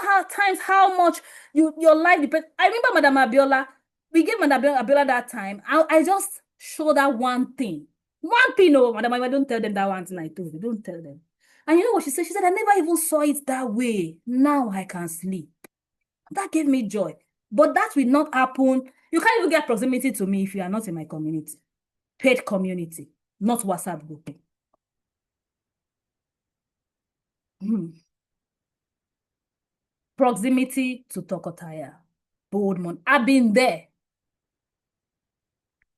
how much your life depends. I remember Madam Abiola. We gave Madam Abiola that time. I just showed her one thing. Madam Abiola, don't tell them that one thing I told you. Don't tell them. And you know what she said? She said, I never even saw it that way. Now I can sleep. That gave me joy. But that will not happen. You can't even get proximity to me if you are not in my community. Paid community, not WhatsApp group. Proximity to Tokotaya. Boldmont. I've been there.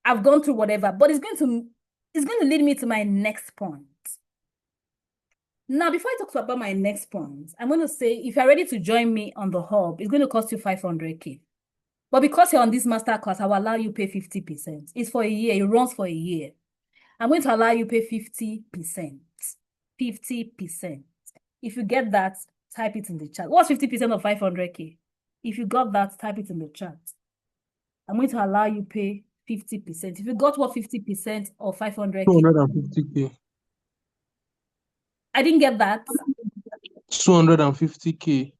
I've gone through whatever, but it's going to lead me to my next point. Now, before I talk about my next point, I'm going to say, if you're ready to join me on the hub, it's going to cost you 500K. But because you're on this master class, I will allow you pay 50%. It's for a year. It runs for a year. I'm going to allow you pay 50%. 50%. If you get that, type it in the chat. What's 50% of 500K? If you got that, type it in the chat. I'm going to allow you pay 50%. If you got what 50% of 500K? 250K. I didn't get that. 250K.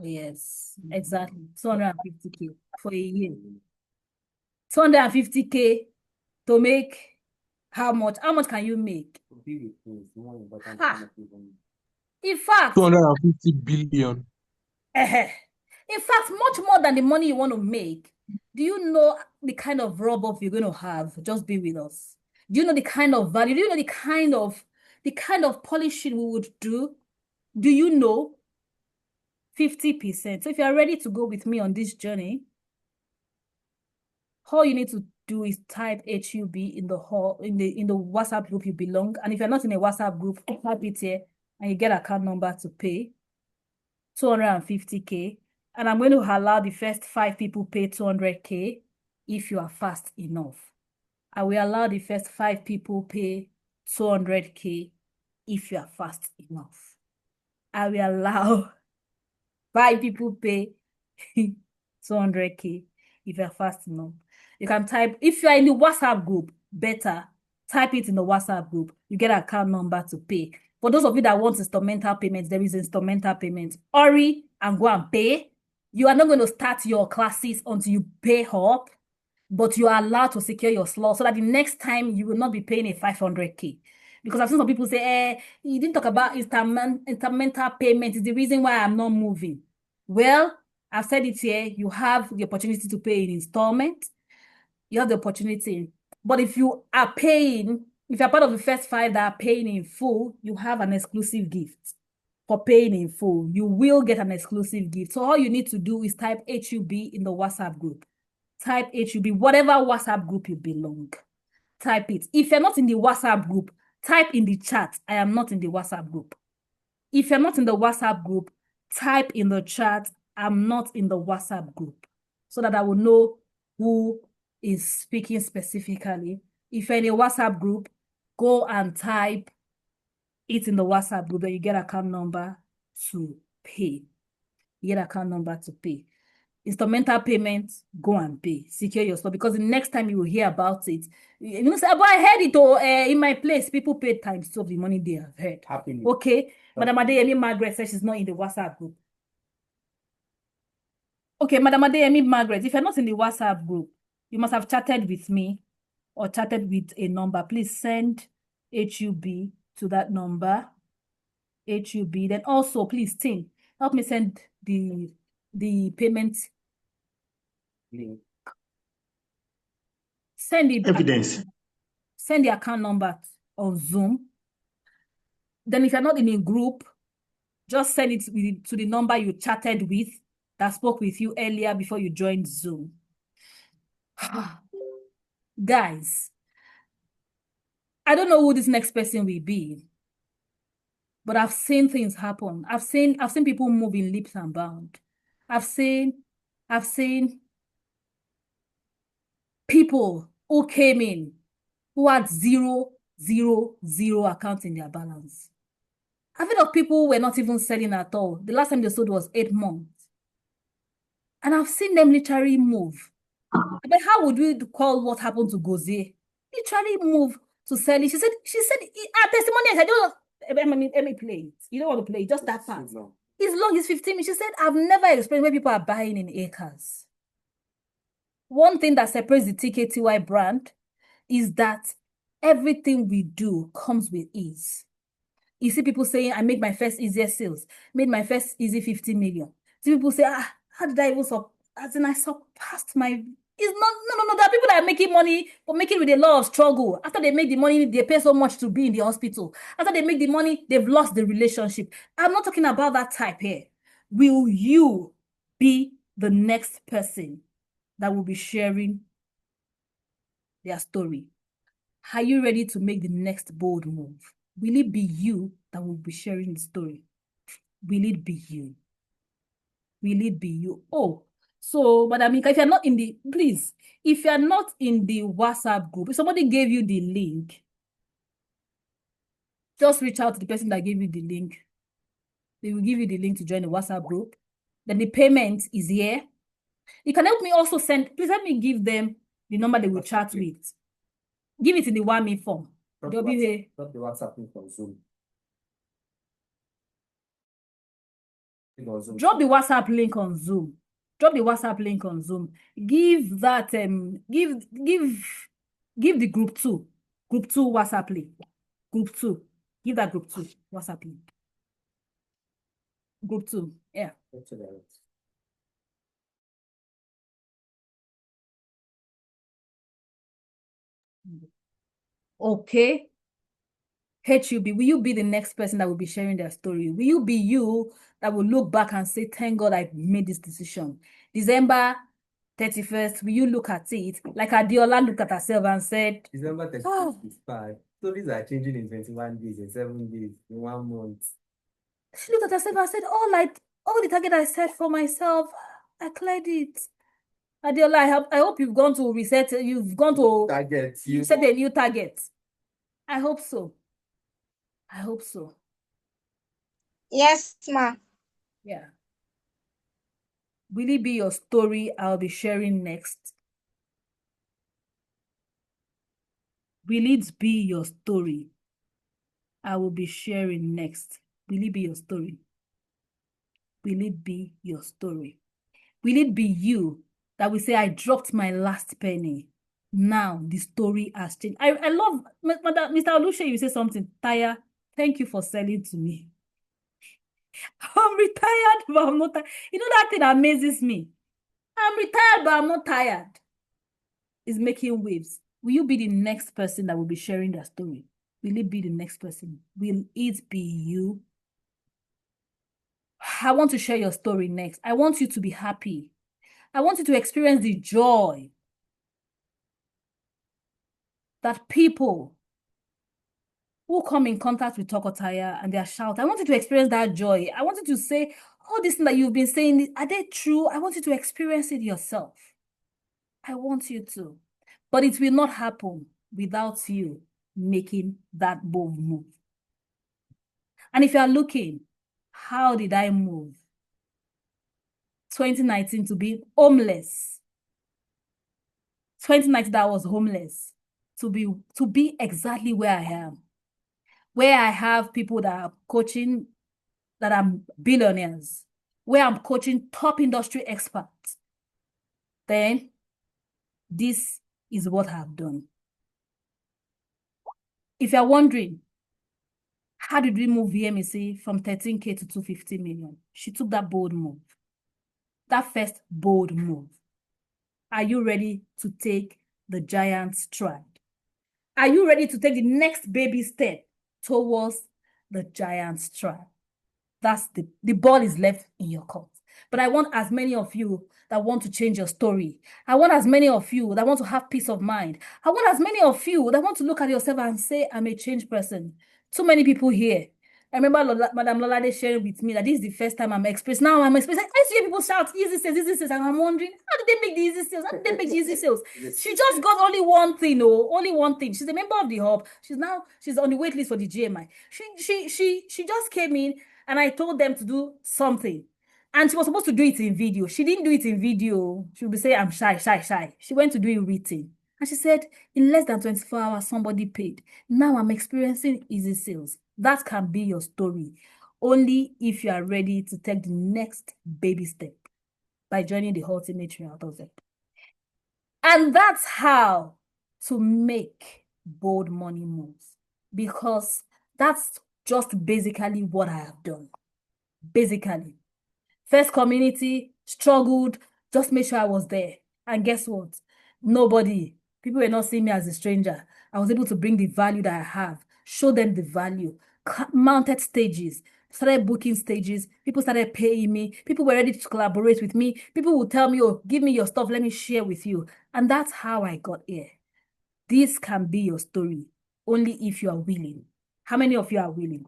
Yes, exactly. 250K for a year. 250K to make how much? How much can you make? Ha! In fact, 250 billion. in fact, much more than the money you want to make. Do you know the kind of rub-off you're going to have? Just be with us. Do you know the kind of value? Do you know the kind of polishing we would do? Do you know 50%? So if you are ready to go with me on this journey, all you need to do is type HUB in the WhatsApp group you belong. And if you're not in a WhatsApp group, type it here and you get account number to pay 250K. And I'm going to allow the first 5 people pay 200K if you are fast enough. I will allow the first 5 people pay 200K if you are fast enough. I will allow 5 people pay 200K if you're fast enough. You can type, if you're in the WhatsApp group, better, type it in the WhatsApp group. You get an account number to pay. For those of you that want instrumental payments, there is instrumental payments. Hurry and go and pay. You are not going to start your classes until you pay up, but you are allowed to secure your slot so that the next time you will not be paying a 500K. Because I've seen some people say, you didn't talk about instrumental payment. It's the reason why I'm not moving. Well, I've said it here. You have the opportunity to pay in installment. You have the opportunity. But if you are paying, if you're part of the first 5 that are paying in full, you have an exclusive gift for paying in full. You will get an exclusive gift. So all you need to do is type HUB in the WhatsApp group. Type HUB, whatever WhatsApp group you belong. Type it. If you're not in the WhatsApp group, type in the chat, I am not in the WhatsApp group. If you're not in the WhatsApp group, type in the chat, I'm not in the WhatsApp group, so that I will know who is speaking specifically. If you're in a WhatsApp group, go and type it in the WhatsApp group, then you get account number to pay. You get account number to pay. Instrumental payments, go and pay. Secure your stuff, because the next time you will hear about it, you know, say, but I heard it in my place. People paid times 2 of the money they have heard. Happily. Okay. Madam Adeyemi Margaret says she's not in the WhatsApp group. Okay, Madam Adeyemi Margaret, if you're not in the WhatsApp group, you must have chatted with me or chatted with a number. Please send HUB to that number. HUB. Then also, please, Tim, help me send the payment link. Send the Evidence. Send the account number on Zoom. Then if you're not in a group, just send it to the number you chatted with, that spoke with you earlier before you joined Zoom. Guys, I don't know who this next person will be, but I've seen things happen. I've seen people move in leaps and bounds. I've seen people who came in who had zero accounts in their balance. I've heard of people who were not even selling at all. The last time they sold was 8 months. And I've seen them literally move. But how would we call what happened to Gozie? Literally move to sell it. She said, her testimony, I said, let me play it. You don't want to play it, just that part. It's long. It's 15 minutes. She said, I've never experienced where people are buying in acres. One thing that separates the TKTY brand is that everything we do comes with ease. You see people saying, I made my first easiest sales, made my first easy 50 million. See people say, how did I even I surpassed my... It's not, no. There are people that are making money, but making with a lot of struggle. After they make the money, they pay so much to be in the hospital. After they make the money, they've lost the relationship. I'm not talking about that type here. Will you be the next person that will be sharing their story? Are you ready to make the next bold move? Will it be you that will be sharing the story? Will it be you? Will it be you? Oh, so, Madam Ika, if you're not in the, please, if you're not in the WhatsApp group, if somebody gave you the link, just reach out to the person that gave you the link. They will give you the link to join the WhatsApp group. Then the payment is here. You can help me also send, please help me give them the number they will chat with. Give it in the 1-minute form. They'll be here. Not the WhatsApp link from Zoom. Drop the WhatsApp link on Zoom. Drop the WhatsApp link on Zoom. Give that give the group 2 WhatsApp link. Group 2. Give that group 2 WhatsApp link. Group 2. Yeah. Okay. HUB, will you be the next person that will be sharing their story? Will you be you that will look back and say, thank God I made this decision? December 31st, will you look at it like Adiola looked at herself and said, December 31st oh, is fine. Stories are changing in 21 days, in 7 days, in 1 month. she looked at herself and said, all the target I set for myself, I cleared it. Adiola, I hope you've gone to reset, you've gone to target. You set a new target. I hope so. I hope so. Yes, ma. Yeah. Will it be your story I'll be sharing next? Will it be your story I will be sharing next? Will it be your story? Will it be your story? Will it be you that will say, I dropped my last penny? Now the story has changed. I love, Mr. Olushe, you say something. Taya, thank you for selling to me. I'm retired, but I'm not tired. You know that thing amazes me. I'm retired, but I'm not tired. It's making waves. Will you be the next person that will be sharing their story? Will it be the next person? Will it be you? I want to share your story next. I want you to be happy. I want you to experience the joy that people who come in contact with Tokotaya and they are shouting. I want you to experience that joy. I want you to say, all this thing that you've been saying, are they true? I want you to experience it yourself. I want you to. But it will not happen without you making that bold move. And if you are looking, how did I move 2019 to be homeless? 2019 that I was homeless to be exactly where I am. Where I have people that are coaching, that are billionaires, where I'm coaching top industry experts. Then this is what I've done. If you're wondering, how did we move VMEC from 13K to 250 million? She took that bold move. That first bold move. Are you ready to take the giant stride? Are you ready to take the next baby step towards the giant stride? That's the ball is left in your court. But I want as many of you that want to change your story. I want as many of you that want to have peace of mind. I want as many of you that want to look at yourself and say, I'm a changed person. Too many people here. I remember Madam Lolade sharing with me that this is the first time I'm expressing. Now I'm expressing. I see people shout, easy sales, and I'm wondering, how did they make the easy sales? How did they make the easy sales? She just got only one thing, only one thing. She's a member of the hub. She's on the wait list for the GMI. She just came in and I told them to do something. And she was supposed to do it in video. She didn't do it in video. She would say, I'm shy. She went to do it written. And she said, in less than 24 hours, somebody paid. Now I'm experiencing easy sales. That can be your story. Only if you are ready to take the next baby step by joining the Ultimate Realtors. And that's how to make bold money moves. Because that's just basically what I have done. Basically. First community, struggled, just made sure I was there. And guess what? People were not seeing me as a stranger. I was able to bring the value that I have, show them the value, mounted stages, started booking stages, people started paying me, people were ready to collaborate with me, people would tell me, oh, give me your stuff, let me share with you. And that's how I got here. This can be your story, only if you are willing. How many of you are willing?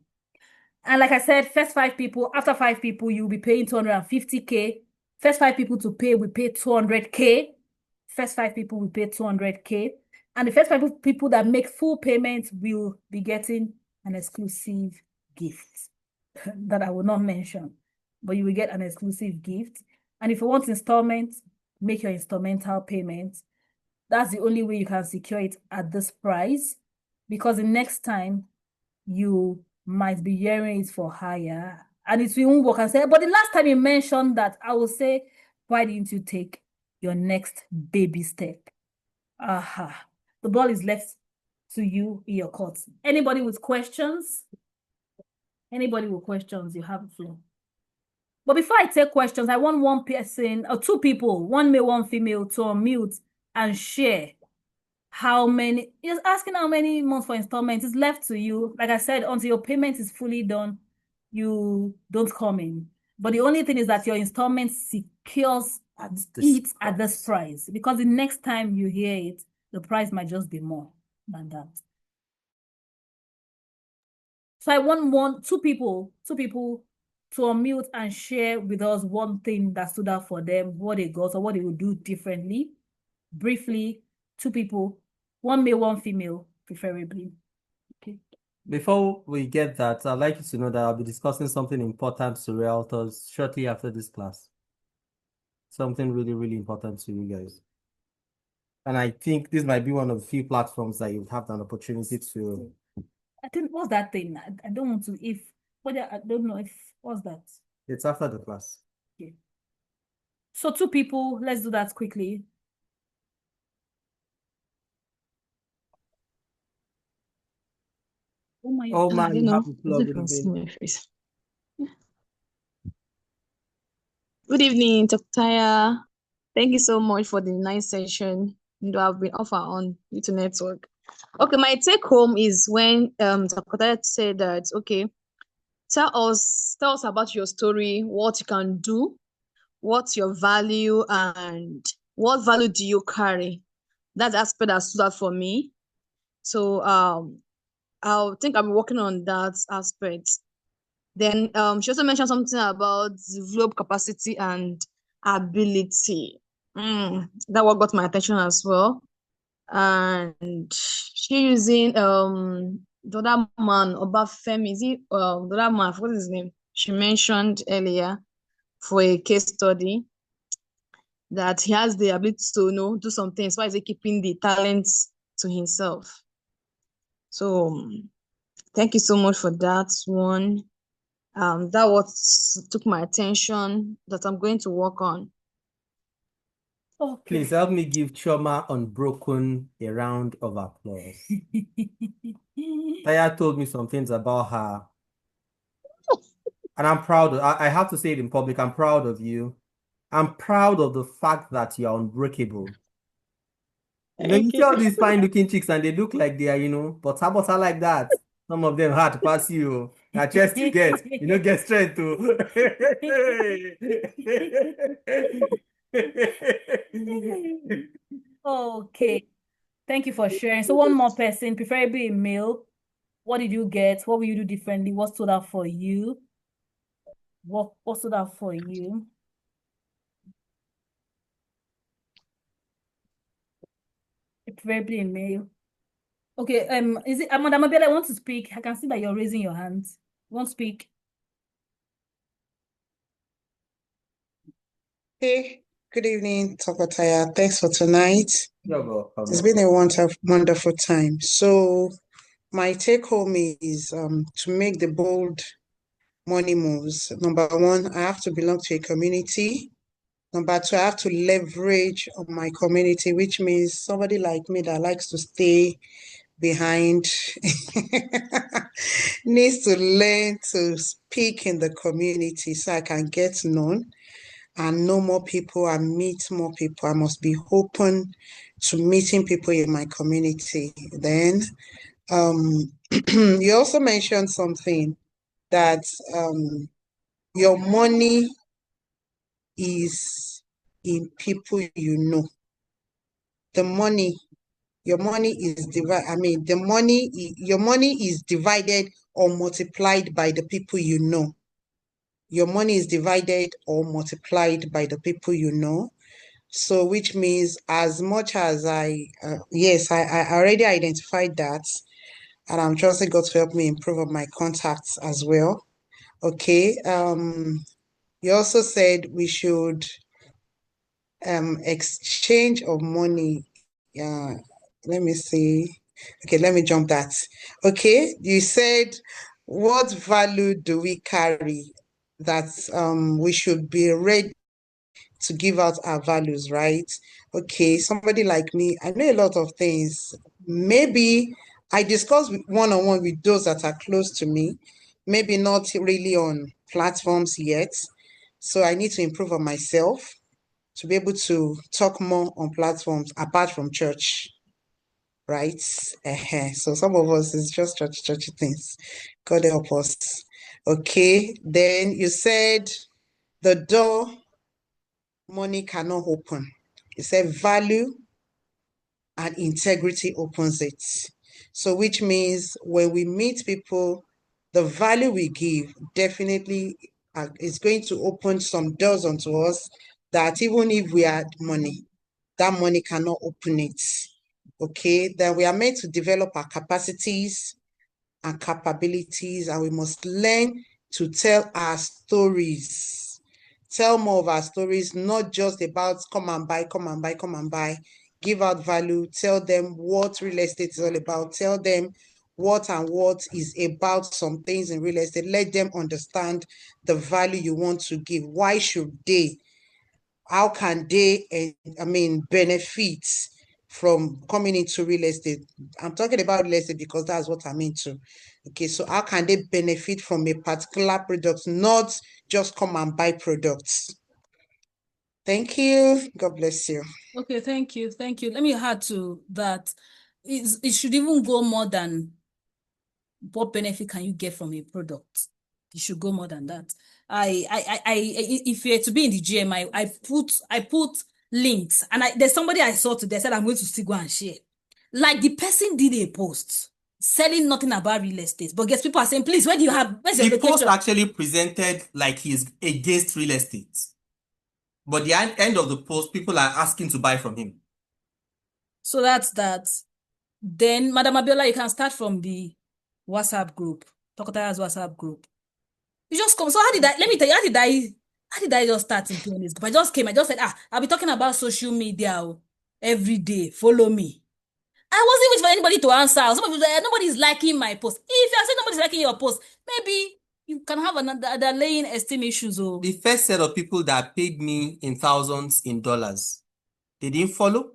And like I said, first 5 people, after 5 people, you'll be paying 250K. First 5 people to pay, we pay 200K. First 5 people will pay 200K. And the first 5 people that make full payment will be getting an exclusive gift that I will not mention, but you will get an exclusive gift. And if you want installment, make your instrumental payment. That's the only way you can secure it at this price, because the next time you might be hearing it for higher. and it won't work. And say, but the last time you mentioned that, I will say, why didn't you take your next baby step? Aha. The ball is left to you in your court. Anybody with questions? Anybody with questions, you have the floor. But before I take questions, I want one person or two people, one male, one female, to unmute and share how many, just asking how many months for installment is left to you. Like I said, until your payment is fully done, you don't come in. But the only thing is that your installment secures it at this price, because the next time you hear it, the price might just be more than that. So I want two people to unmute and share with us one thing that stood out for them, what they got or what they would do differently. Briefly, two people, one male, one female, preferably. Okay. Before we get that, I'd like you to know that I'll be discussing something important to realtors shortly after this class. Something really, really important to you guys. And I think this might be one of the few platforms that you'll have an opportunity to. I think, what's that thing? I don't want to, I don't know if, what's that? It's after the class. Okay. So two people, let's do that quickly. Oh my, you have to plug it in. Good evening, Dr. Taya. Thank you so much for the nice session. I've been off on YouTube network. Okay, my take home is when Dr. Taya said that, okay, tell us about your story, what you can do, what's your value, and what value do you carry. That's the aspect that stood out for me. So I'll be working on that aspect. Then she also mentioned something about develop capacity and ability. That what got my attention as well. And she using the other man, Obafemi, is it the other man, what is his name? She mentioned earlier for a case study that he has the ability to do some things. Why is he keeping the talents to himself? So thank you so much for that one. That what took my attention that I'm going to work on. Okay. Please help me give Chioma Unbroken a round of applause. Taya told me some things about her. And I'm proud I have to say it in public. I'm proud of you. I'm proud of the fact that you're unbreakable. You see all these fine looking chicks and they look like they are, but sabota like that. Some of them hard to pass you. That chest you get, get strength to. Okay. Thank you for sharing. So one more person, preferably a male. What did you get? What will you do differently? What stood out for you? What stood out for you? Preferably a male. Okay, is it Madam Abiola, I want to speak. I can see that you're raising your hand. You want to speak? Hey, good evening, Dr. Taya. Thanks for tonight. You're welcome. It's been a wonderful time. So my take home is to make the bold money moves. Number one, I have to belong to a community. Number two, I have to leverage on my community, which means somebody like me that likes to stay behind needs to learn to speak in the community so I can get known and know more people and meet more people. I must be open to meeting people in my community. Then you also mentioned something that your money is in people you know. Your money is divided. Your money is divided or multiplied by the people you know. Your money is divided or multiplied by the people you know. So, which means as much as I already identified that, and I'm trusting God to help me improve on my contacts as well. Okay. You also said we should exchange of money. Yeah. Let me see. Okay, let me jump that. Okay, you said, what value do we carry? that we should be ready to give out our values, right? Okay, somebody like me, I know a lot of things. Maybe I discuss one-on-one with those that are close to me, maybe not really on platforms yet. So I need to improve on myself to be able to talk more on platforms apart from church, right? So some of us is just churchy things. God help us. Okay, then you said the door money cannot open. You said value and integrity opens it. So which means when we meet people, the value we give definitely is going to open some doors onto us that even if we had money, that money cannot open it. Okay, then we are meant to develop our capacities and capabilities, and we must learn to tell our stories. Tell more of our stories, not just about come and buy, come and buy, come and buy. Give out value, tell them what real estate is all about, tell them what and what is about some things in real estate. Let them understand the value you want to give. Why should they? How can they, benefit from coming into real estate? I'm talking about real estate because that's what I'm into. Okay, so how can they benefit from a particular product, not just come and buy products? Thank you. God bless you. Okay, thank you. Thank you. Let me add to that. It should even go more than what benefit can you get from a product. It should go more than that. If you're to be in the GM, I put links, and there's somebody I saw today said I'm going to still go and share. Like the person did a post selling nothing about real estate, but guess people are saying, please, where's your The post location? actually presented like he's against real estate. But the end of the post, people are asking to buy from him. So that's that. Then, Madam Abiola, you can start from the WhatsApp group, Tokotaya's WhatsApp group. You just come. So how did let me tell you, how did I just start into this group? I just came, I just said, I'll be talking about social media every day. Follow me. I wasn't waiting for anybody to answer. Some people say, nobody's liking my post. If you're saying nobody's liking your post, maybe you can have another laying esteem issues. The first set of people that paid me in thousands in dollars, they didn't follow,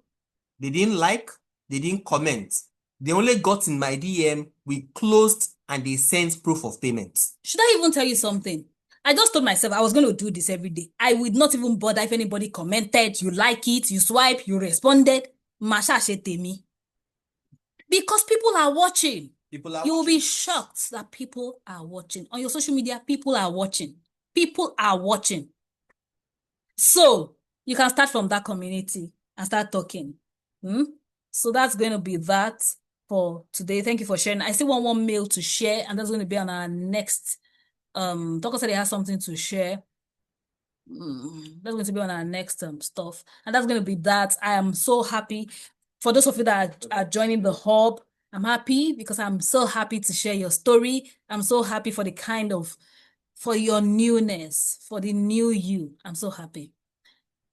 they didn't like, they didn't comment. They only got in my DM, we closed, and they sent proof of payment. Should I even tell you something? I just told myself I was going to do this every day. I would not even bother if anybody commented, you like it, you swipe, you responded. Because people are watching. You will be shocked that people are watching. On your social media, people are watching. People are watching. So you can start from that community and start talking. So that's going to be that for today. Thank you for sharing. I still want one mail to share, and that's going to be on our next. Toko said he has something to share. That's going to be on our next stuff, and that's going to be that. I am so happy for those of you that are joining the hub. I'm happy because I'm so happy to share your story. I'm so happy for for your newness, for the new you. I'm so happy.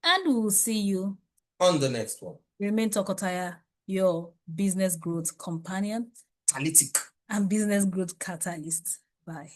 And we will see you on the next one. Remain Tokotaya, your business growth companion. Analytic. And business growth catalyst. Bye.